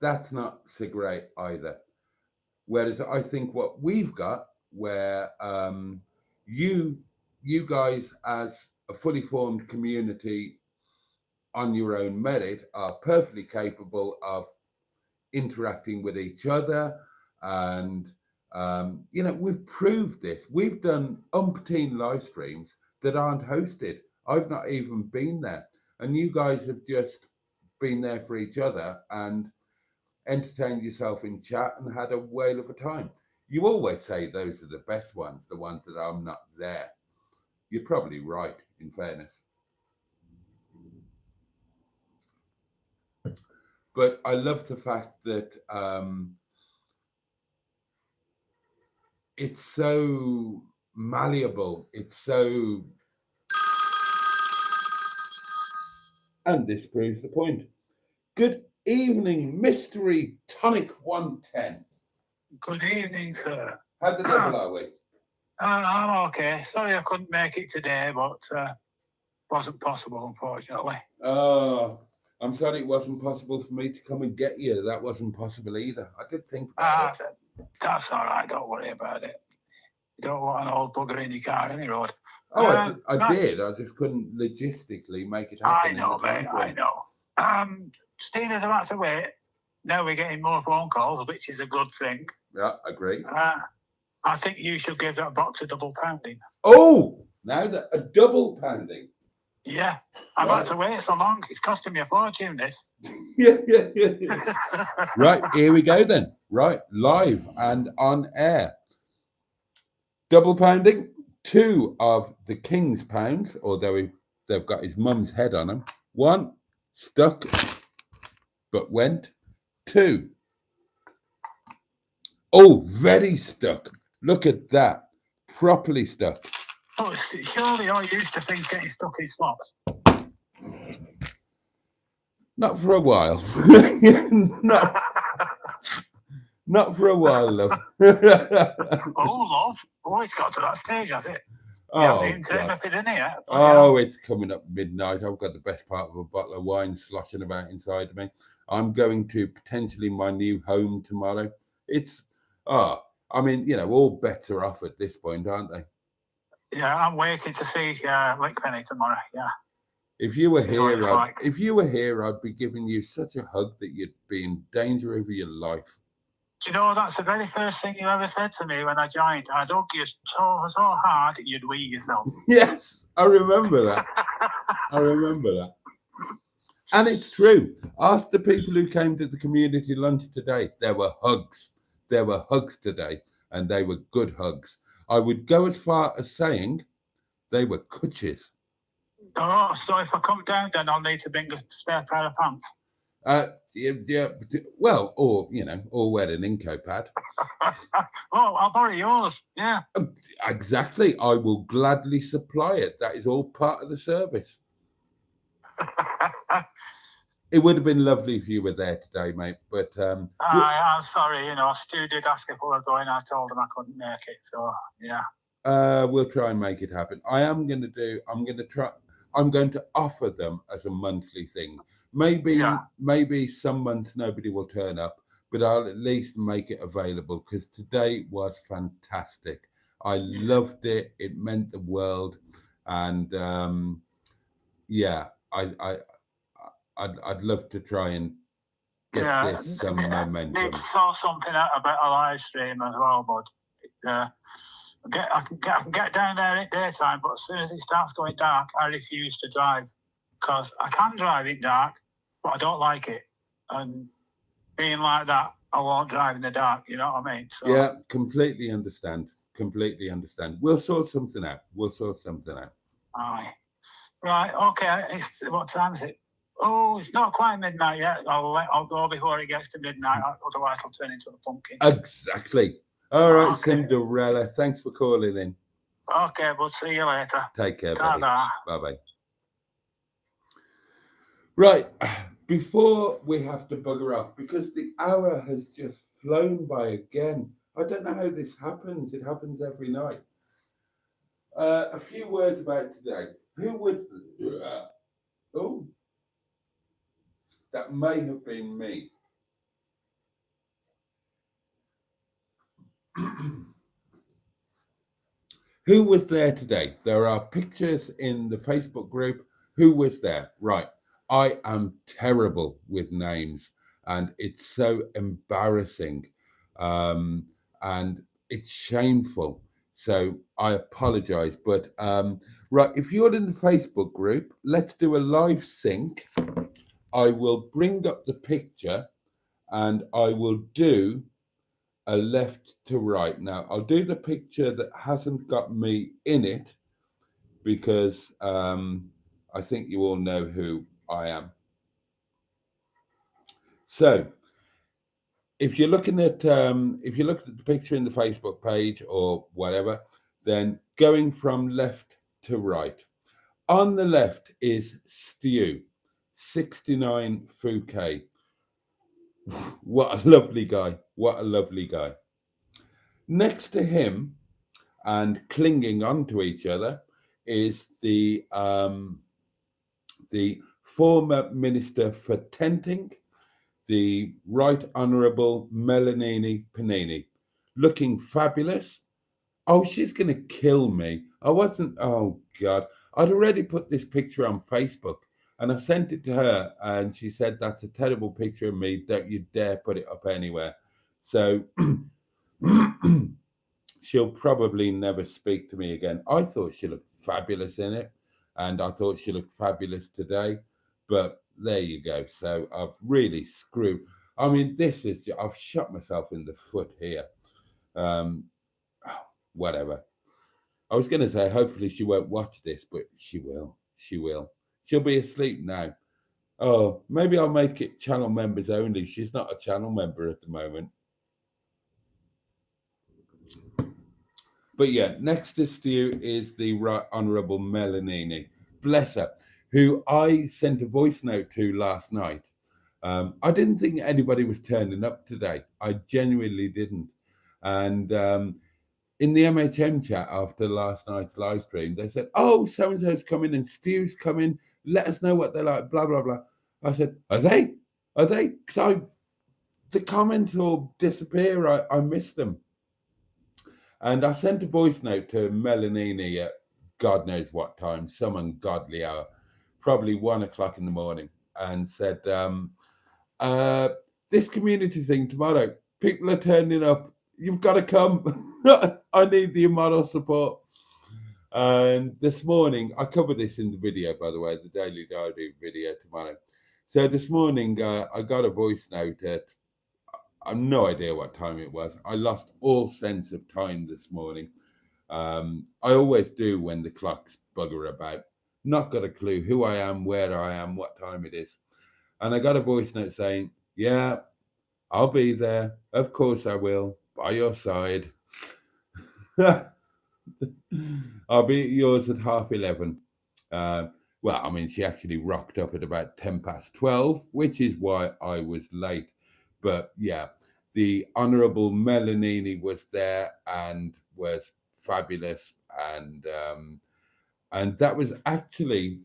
that's not so great either. Whereas I think what we've got, where you guys as a fully formed community on your own merit are perfectly capable of interacting with each other, and you know, we've proved this. We've done umpteen live streams that aren't hosted. I've not even been there, and you guys have just been there for each other and entertained yourself in chat and had a whale of a time. You always say those are the best ones, the ones that I'm not there. You're probably right, in fairness. But I love the fact that it's so malleable. It's so... And this proves the point. Good evening, Mystery Tonic 110.
Good evening, sir.
How the devil are we?
I'm okay. Sorry I couldn't make it today, but wasn't possible, unfortunately.
I'm sorry it wasn't possible for me to come and get you. That wasn't possible either. I did think about it.
That's all right. Don't worry about it. You don't want an old bugger in your car any road.
Oh, I did. I just couldn't logistically make it happen.
I know, mate. I know. Stina's about to wait. Now we're getting more phone calls, which is a good thing.
Yeah, agree.
I think you should give that box a double pounding.
Oh, now that a double pounding.
Yeah, I've had to wait so long. It's costing me a fortune, this.
Yeah. Right, here we go then. Right, live and on air. Double pounding. 2 of the King's pounds, although they've got his mum's head on them. 1 stuck, but went. 2. Oh, very stuck. Look at that. Properly stuck.
Oh, surely you're used to things getting stuck in slots.
Not for a while. Not for a while, love.
Oh, love. Oh, it's got to that stage, has it?
Oh, it's coming up midnight. I've got the best part of a bottle of wine sloshing about inside of me. I'm going to potentially my new home tomorrow. It's, I mean, you know, all bets are off at this point, aren't they?
Yeah, I'm waiting to see Lickpenny tomorrow. Yeah.
If you were here, I'd be giving you such a hug that you'd be in danger over your life.
Do you know, that's the very first thing you ever said to me when I joined. I hugged you so hard you'd wee yourself.
Yes, I remember that. And it's true. Ask the people who came to the community lunch today. There were hugs. There were hugs today, and they were good hugs. I would go as far as saying they were cutches.
Oh, so if I come down, then I'll need to bring a spare pair of pants.
Yeah. Well, or wear an Inco pad.
Oh, I'll borrow yours. Yeah.
Exactly. I will gladly supply it. That is all part of the service. It would have been lovely if you were there today, mate. But
I'm sorry. Stu did ask if we were going. I told him I couldn't make it. So yeah.
We'll try and make it happen. I'm going to offer them as a monthly thing. Maybe some months nobody will turn up, but I'll at least make it available because today was fantastic. I loved it. It meant the world. And I'd love to try and get this some momentum.
Need to sort something out about a live stream as well, bud. I can get down there at daytime, but as soon as it starts going dark, I refuse to drive because I can drive in dark, but I don't like it. And being like that, I won't drive in the dark. You know what I mean? So,
Yeah, completely understand. Completely understand. We'll sort something out. We'll sort something out.
aye. Right. Okay. What time is it? Oh, it's not quite midnight yet. I'll go before it gets to midnight. Otherwise, I'll turn into a pumpkin.
Exactly. All right,
Okay.
Cinderella. Thanks for calling in.
Okay, we'll see you later.
Take care, buddy.
Ta-da.
Bye-bye. Right, before we have to bugger off, because the hour has just flown by again. I don't know how this happens. It happens every night. A few words about today. Who was the... oh, that may have been me. Who was there today? There are pictures in the Facebook group. Who was there? Right. I am terrible with names and it's so embarrassing and it's shameful. So I apologize. But right, if you're in the Facebook group, let's do a live sync. I will bring up the picture and I will do a left to right. Now, I'll do the picture that hasn't got me in it because I think you all know who I am. So, if you're looking at the picture in the Facebook page or whatever, then going from left to right. On the left is Stu, 69 Fouquet. What a lovely guy. What a lovely guy. Next to him and clinging onto each other is the former Minister for Tenting, the Right Honourable Melanie Panini, looking fabulous. Oh, she's going to kill me. I wasn't, oh God. I'd already put this picture on Facebook and I sent it to her and she said, that's a terrible picture of me. Don't you dare put it up anywhere. So she'll probably never speak to me again. I thought she looked fabulous in it and I thought she looked fabulous today, but there you go. So I've really screwed. I mean, I've shot myself in the foot here. Whatever. I was going to say, hopefully she won't watch this, but she will. She will. She'll be asleep now. Oh, maybe I'll make it channel members only. She's not a channel member at the moment. But yeah, next to Stu is the Right Honourable Melanie. Bless her, who I sent a voice note to last night. I didn't think anybody was turning up today. I genuinely didn't. And in the MHM chat after last night's live stream, they said, oh, so-and-so's coming and Stu's coming. Let us know what they're like, blah, blah, blah. I said, are they? Are they? Because the comments all disappear. I missed them. And I sent a voice note to Melanie at God knows what time, some ungodly hour, probably 1 o'clock in the morning, and said, this community thing tomorrow, people are turning up. You've got to come. I need the moral support. And this morning, I covered this in the video, by the way, the Daily Diary video tomorrow. So this morning, I got a voice note at, I have no idea what time it was. I lost all sense of time this morning. I always do when the clocks bugger about. Not got a clue who I am, where I am, what time it is. And I got a voice note saying, yeah, I'll be there. Of course I will. By your side. I'll be at yours at 11:30. Well, I mean, she actually rocked up at about 12:10, which is why I was late. But yeah, the Honourable Melanie was there and was fabulous. And that was actually,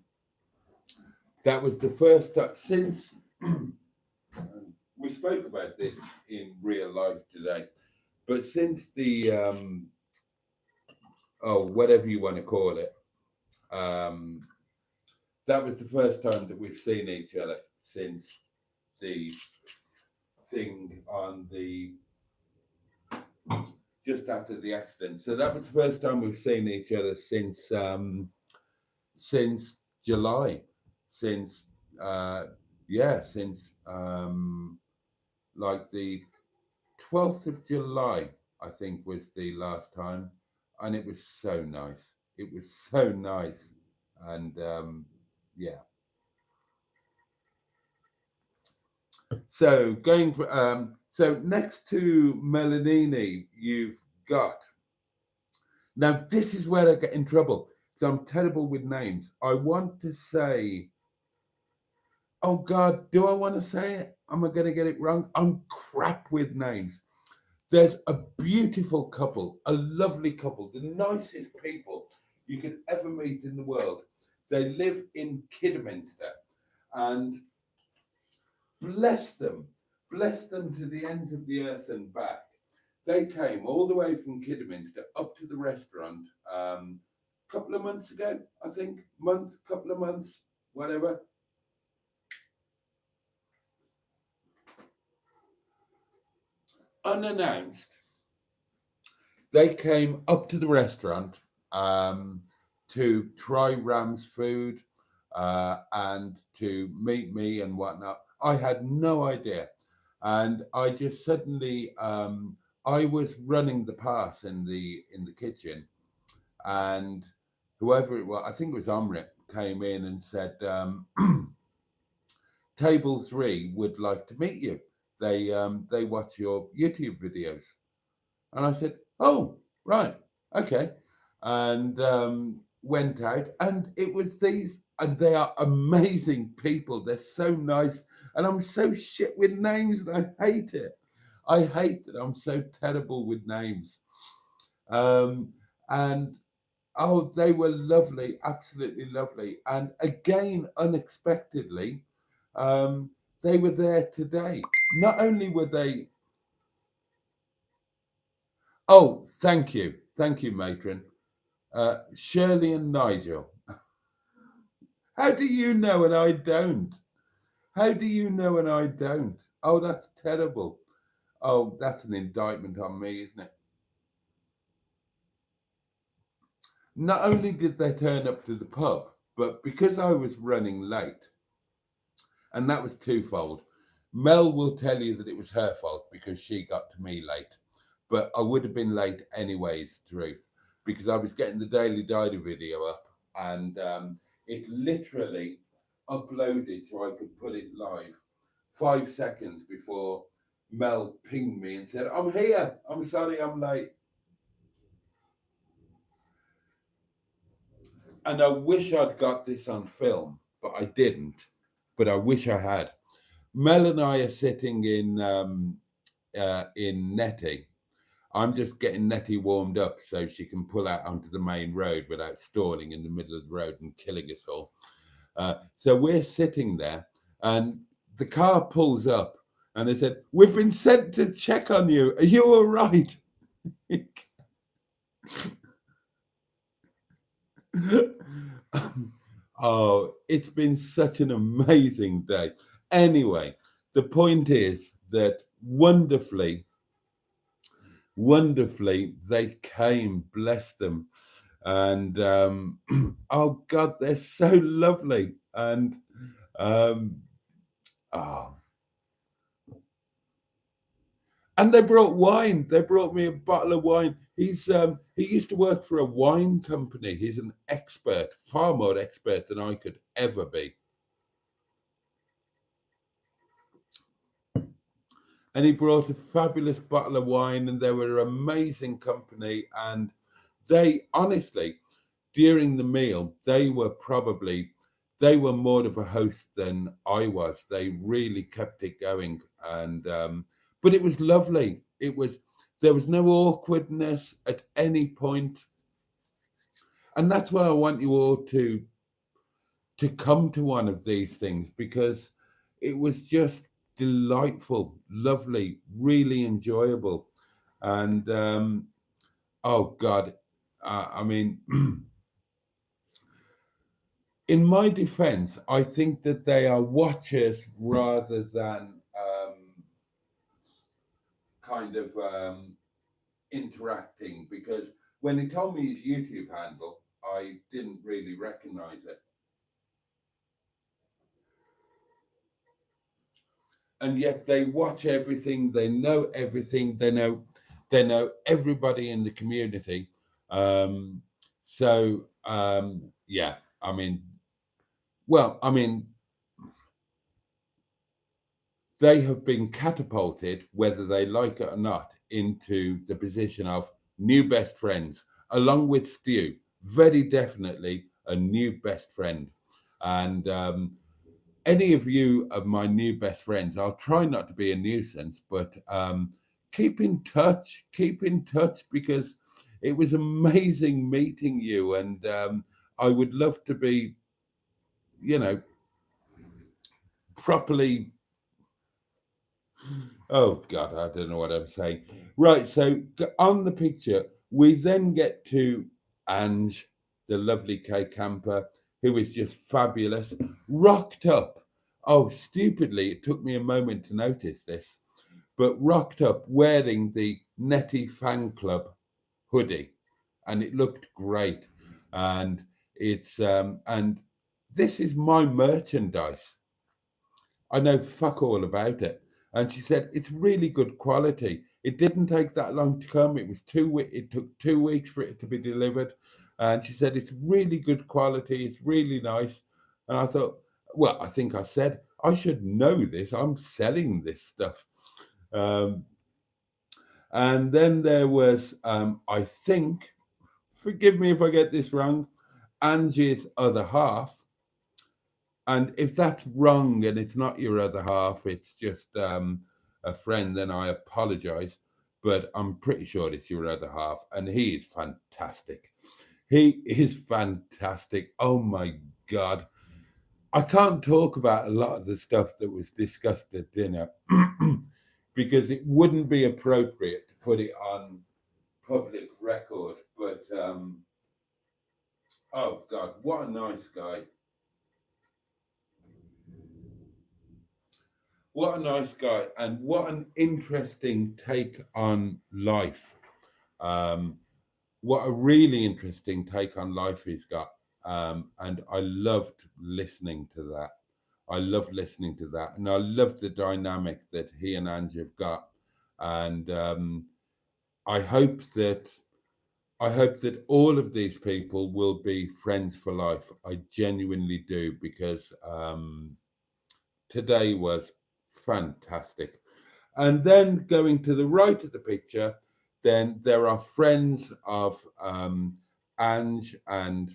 that was the first time since, we spoke about this in real life today, but since the, whatever you want to call it, that was the first time that we've seen each other since the thing on the, just after the accident. So that was the first time we've seen each other since July, since like the 12th of July, I think, was the last time, and it was so nice. It was so nice, and yeah. So going for so next to Melanini, you've got. Now this is where I get in trouble. So I'm terrible with names. I want to say. Oh God, do I want to say it? Am I going to get it wrong? I'm crap with names. There's a beautiful couple, a lovely couple, the nicest people you could ever meet in the world. They live in Kidderminster, and bless them to the ends of the earth and back. They came all the way from Kidderminster up to the restaurant a couple of months ago, I think, couple of months, whatever. Unannounced, they came up to the restaurant to try Ram's food and to meet me and whatnot. I had no idea, and I just suddenly I was running the pass in the kitchen, and whoever it was, I think it was Omrit, came in and said, Table 3 would like to meet you. They watch your YouTube videos. And I said, oh, right, okay. And went out, and it was these, and they are amazing people. They're so nice. And I'm so shit with names, and I hate it. I hate that I'm so terrible with names. And oh, they were lovely, absolutely lovely. And again, unexpectedly, they were there today. Not only were they... Oh, thank you, matron. Shirley and Nigel. How do you know and I don't? How do you know and I don't? Oh, that's terrible. Oh, that's an indictment on me, isn't it? Not only did they turn up to the pub, but because I was running late, and that was twofold. Mel will tell you that it was her fault because she got to me late, but I would have been late anyways, truth, because I was getting the Daily Diary video up, and it literally uploaded so I could put it live 5 seconds before Mel pinged me and said, I'm here, I'm sorry I'm late. And I wish I'd got this on film, but I didn't. But I wish I had. Mel and I are sitting in Netty. I'm just getting Netty warmed up so she can pull out onto the main road without stalling in the middle of the road and killing us all. So we're sitting there, and the car pulls up, and they said, "We've been sent to check on you. Are you all right?" Oh, it's been such an amazing day. Anyway, the point is that wonderfully, they came, bless them. And oh God, they're so lovely. And and they brought wine. They brought me a bottle of wine. He used to work for a wine company. He's an expert, far more expert than I could ever be. And he brought a fabulous bottle of wine, and they were an amazing company. And they, honestly, during the meal, they were more of a host than I was. They really kept it going. And but it was lovely. There was no awkwardness at any point. And that's why I want you all to come to one of these things, because it was just delightful, lovely, really enjoyable. And oh God, I mean, in my defense, I think that they are watchers rather than kind of interacting, because when he told me his YouTube handle, I didn't really recognize it. and yet they watch everything, they know everything, they know everybody in the community. Yeah, I mean, they have been catapulted, whether they like it or not, into the position of new best friends, along with Stu. Very definitely a new best friend. And any of you of my new best friends, I'll try not to be a nuisance, but keep in touch, because it was amazing meeting you. And I would love to be, properly. Oh God, I don't know what I'm saying. Right, so on the picture, we then get to Ange, the lovely K camper, who is just fabulous, rocked up. Oh, stupidly, it took me a moment to notice this, but rocked up wearing the Netty fan club hoodie, and it looked great. And it's and this is my merchandise. I know fuck all about it. And she said, it's really good quality. It didn't take that long to come. It took 2 weeks for it to be delivered. And she said, it's really good quality. It's really nice. And I thought, well, I think I said, I should know this. I'm selling this stuff. And then there was, I think, forgive me if I get this wrong, Angie's other half. And if that's wrong and it's not your other half, it's just a friend, then I apologize. But I'm pretty sure it's your other half. And he is fantastic. He is fantastic. Oh, my God. I can't talk about a lot of the stuff that was discussed at dinner because it wouldn't be appropriate to put it on public record. But, oh, God, what a nice guy. What a nice guy, and what an interesting take on life. What a really interesting take on life he's got. And I loved listening to that. I love listening to that. And I love the dynamic that he and Angie have got. And I hope that all of these people will be friends for life. I genuinely do, because today was fantastic. And then going to the right of the picture, then there are friends of Ange and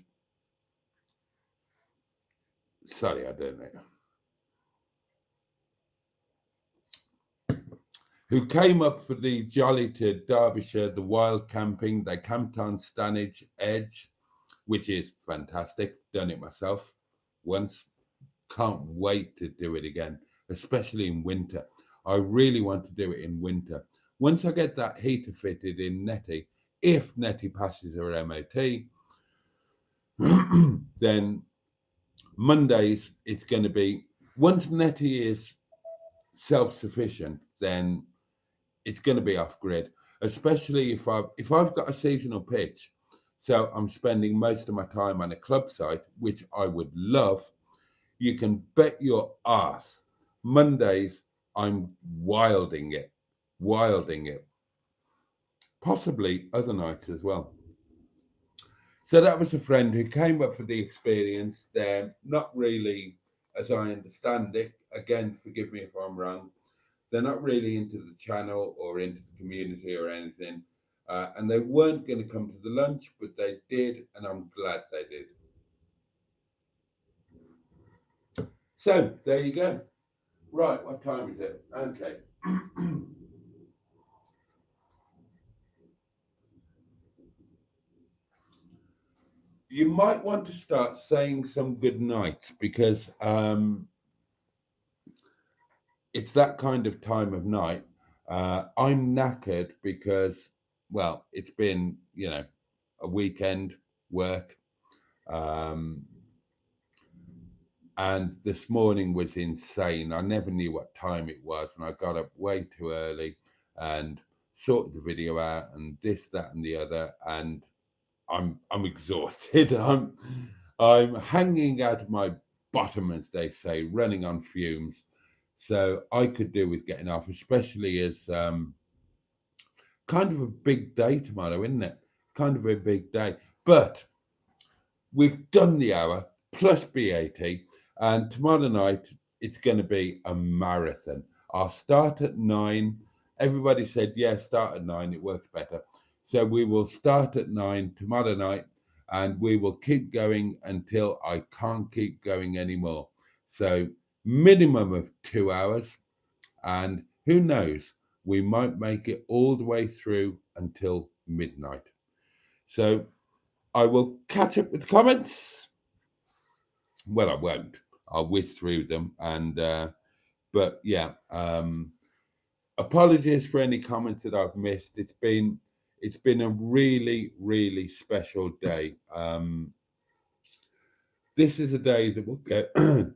sorry, I don't know, who came up for the jolly to Derbyshire, the wild camping. They camped on Stanage Edge, which is fantastic. Done it myself once. Can't wait to do it again, especially in winter. I really want to do it in winter. Once I get that heater fitted in Netty, if Netty passes her MOT, then Mondays it's going to be, once Netty is self-sufficient, then it's going to be off grid, especially if I've got a seasonal pitch. So I'm spending most of my time on a club site, which I would love. You can bet your ass Mondays I'm wilding it. Possibly other nights as well. So that was a friend who came up for the experience. They're not really, as I understand it, again, forgive me if I'm wrong, they're not really into the channel or into the community or anything. And they weren't going to come to the lunch, but they did, and I'm glad they did. So there you go. Right, what time is it? Okay. You might want to start saying some good nights, because it's that kind of time of night. I'm knackered because, well, it's been, a weekend work. And this morning was insane. I never knew what time it was, and I got up way too early and sorted the video out and this, that, and the other. And I'm exhausted. I'm hanging out of my bottom, as they say, running on fumes. So I could do with getting off, especially as kind of a big day tomorrow, isn't it? Kind of a big day. But we've done the hour plus BAT, and tomorrow night it's going to be a marathon. I'll start at 9. Everybody said, yeah, start at 9. It works better. So we will start at 9 tomorrow night, and we will keep going until I can't keep going anymore. So minimum of 2 hours, and who knows, we might make it all the way through until midnight. So I will catch up with the comments. Well, I won't. I'll whiz through them, and but yeah, apologies for any comments that I've missed. It's been a really, really special day. This is a day that will go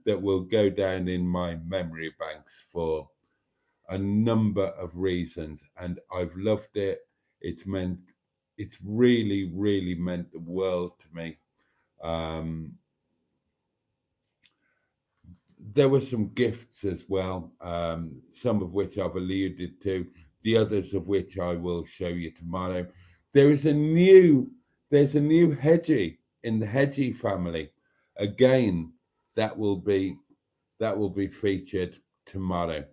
that will go down in my memory banks for a number of reasons, and I've loved it. It's really, really meant the world to me. There were some gifts as well, some of which I've alluded to, the others of which I will show you tomorrow. There's a new HDi in the HDi family. Again, that will be featured tomorrow.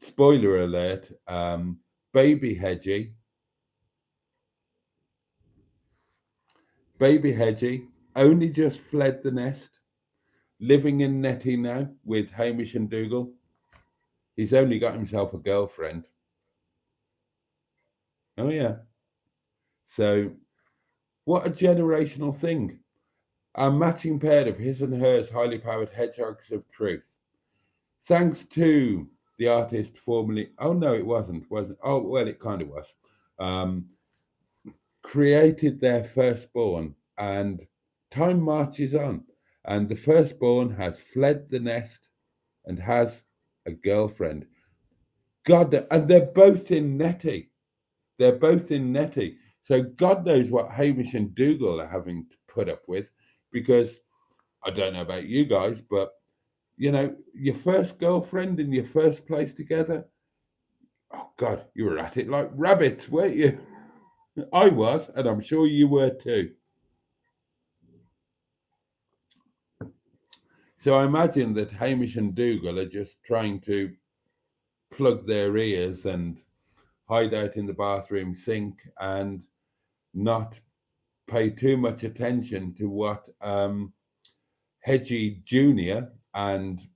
Spoiler alert, baby HDi only just fled the nest, living in Netty now with Hamish and Dougal. He's only got himself a girlfriend. Oh yeah. So what a generational thing. A matching pair of his and hers highly powered hedgehogs of truth. Thanks to the artist formerly, oh no, it wasn't. Oh, well, it kind of was. Created their firstborn, and time marches on. And the firstborn has fled the nest and has a girlfriend. God, and they're both in Netty. So God knows what Hamish and Dougal are having to put up with, because I don't know about you guys, but you know, your first girlfriend in your first place together, oh God, you were at it like rabbits, weren't you? I was, and I'm sure you were too. So I imagine that Hamish and Dougal are just trying to plug their ears and hide out in the bathroom sink and not pay too much attention to what HDi Jr. and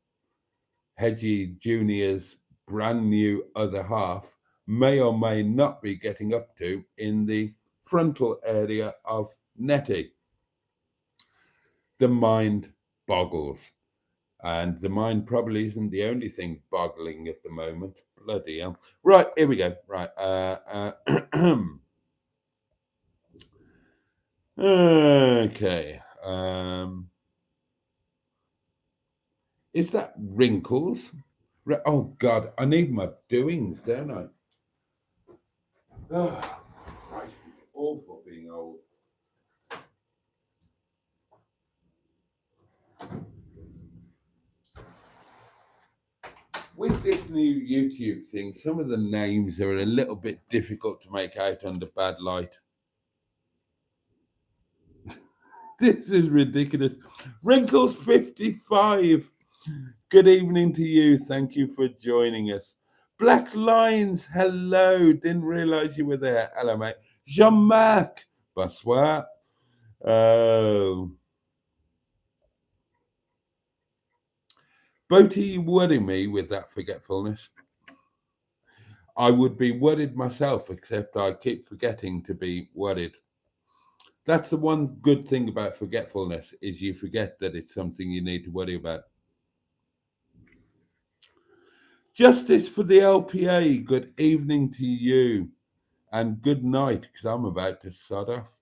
HDi Jr.'s brand new other half may or may not be getting up to in the frontal area of Netty. The mind boggles. And the mind probably isn't the only thing boggling at the moment. Bloody hell. Right, here we go. Right. Okay. Is that wrinkles? Oh, God. I need my doings, don't I? Oh, Christ. It's awful being old. With this new YouTube thing, some of the names are a little bit difficult to make out under bad light. This is ridiculous. Wrinkles 55. Good evening to you. Thank you for joining us. Black Lines, hello. Didn't realize you were there. Hello, mate. Jean-Marc, bonsoir. Oh. Boaty, you worry me with that forgetfulness. I would be worried myself, except I keep forgetting to be worried. That's the one good thing about forgetfulness, is you forget that it's something you need to worry about. Justice for the LPA, good evening to you. And good night, because I'm about to sod off.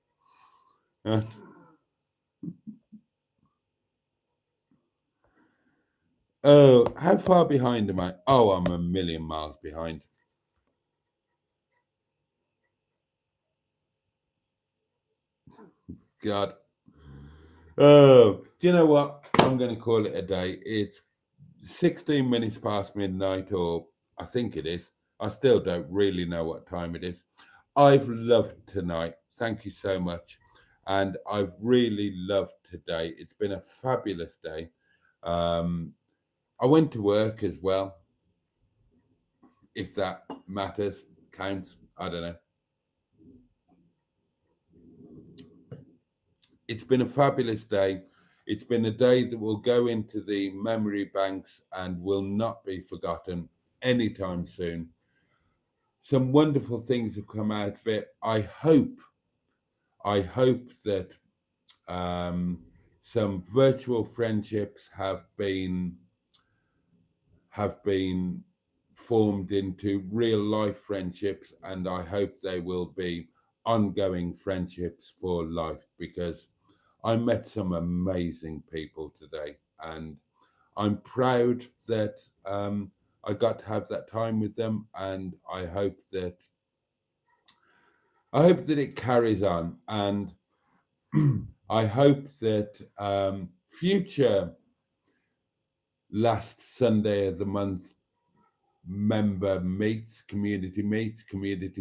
Oh, how far behind am I? Oh, I'm a million miles behind. God. Oh, do you know what? I'm going to call it a day. It's 16 minutes past midnight, or I think it is. I still don't really know what time it is. I've loved tonight. Thank you so much. And I've really loved today. It's been a fabulous day. I went to work as well. If that matters, counts, I don't know. It's been a fabulous day. It's been a day that will go into the memory banks and will not be forgotten anytime soon. Some wonderful things have come out of it. I hope that some virtual friendships have been formed into real life friendships, and I hope they will be ongoing friendships for life, because I met some amazing people today, and I'm proud that I got to have that time with them, and I hope that it carries on, and I hope that future last Sunday of the month member meets, community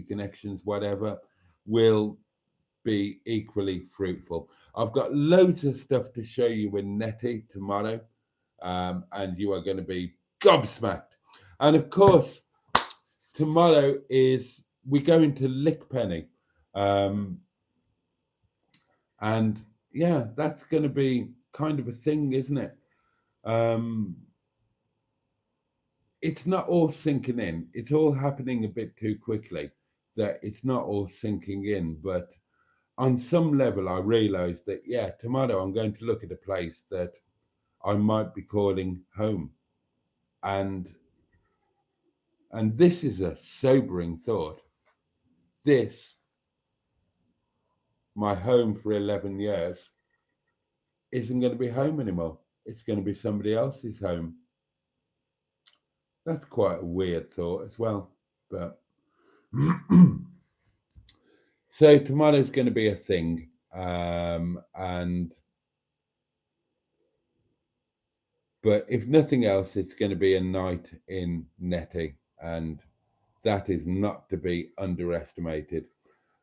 connections, whatever, will be equally fruitful. I've got loads of stuff to show you in NETTY tomorrow, and you are going to be gobsmacked. And of course, tomorrow we go into Lickpenny, and yeah, that's going to be kind of a thing, isn't it? It's not all sinking in. It's all happening a bit too quickly that it's not all sinking in. But on some level, I realised that, yeah, tomorrow I'm going to look at a place that I might be calling home. And this is a sobering thought. This, my home for 11 years, isn't going to be home anymore. It's going to be somebody else's home. That's quite a weird thought as well. But so tomorrow's going to be a thing. But if nothing else, it's going to be a night in NETTY, and that is not to be underestimated.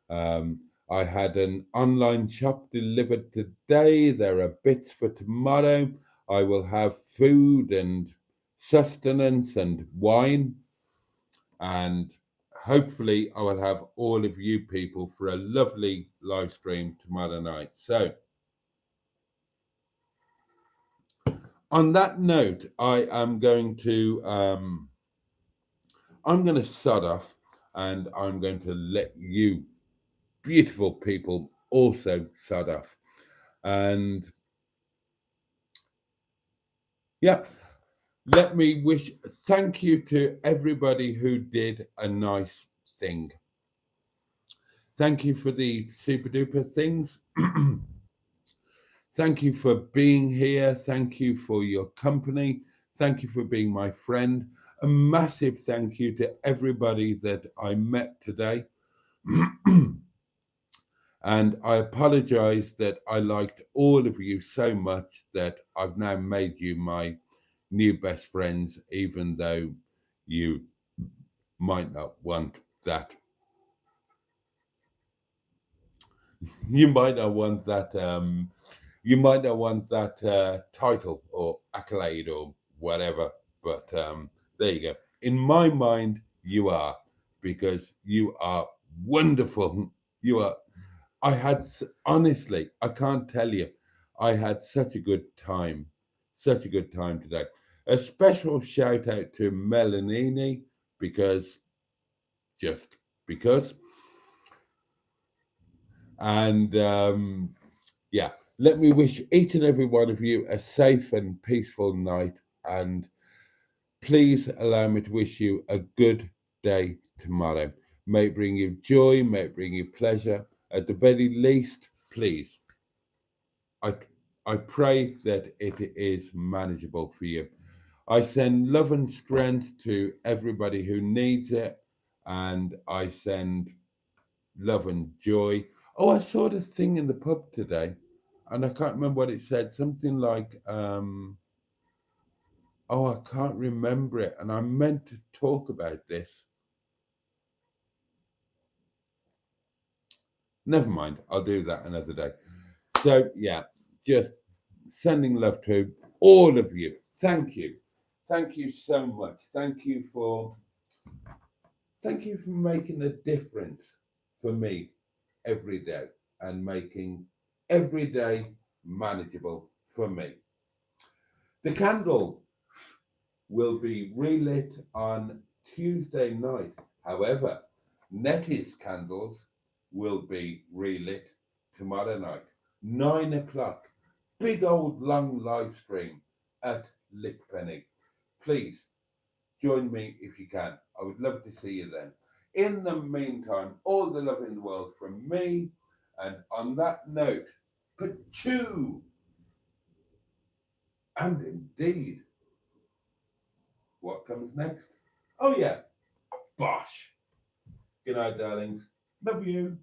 I had an online shop delivered today. There are bits for tomorrow. I will have food and sustenance and wine, and hopefully I will have all of you people for a lovely live stream tomorrow night. So on that note, I am going to sod off, and I'm going to let you beautiful people also sod off. And yeah, let me thank you to everybody who did a nice thing. Thank you for the super duper things. Thank you for being here. Thank you for your company. Thank you for being my friend. A massive thank you to everybody that I met today. And I apologize that I liked all of you so much that I've now made you my new best friends, even though you might not want that. You might not want that. You might not want that title or accolade or whatever. But there you go. In my mind, you are, because you are wonderful. You are. Honestly, I can't tell you, I had such a good time today. A special shout out to MELANIE, just because. And yeah, let me wish each and every one of you a safe and peaceful night. And please allow me to wish you a good day tomorrow. May it bring you joy, may it bring you pleasure. At the very least, please, I pray that it is manageable for you. I send love and strength to everybody who needs it, and I send love and joy. Oh, I saw this thing in the pub today, and I can't remember what it said. Something like, oh, Oh, I can't remember it, and I meant to talk about this. Never mind, I'll do that another day. So, yeah, just sending love to all of you. Thank you. Thank you so much. Thank you for making a difference for me every day and making every day manageable for me. The candle will be relit on Tuesday night. However, Netty's candles will be relit tomorrow night, 9 o'clock. Big old long live stream at Lickpenny. Please join me if you can. I would love to see you then. In the meantime, all the love in the world from me. And on that note, Peugeot. And indeed, what comes next? Oh yeah, Bosch. Good night, darlings. Love you.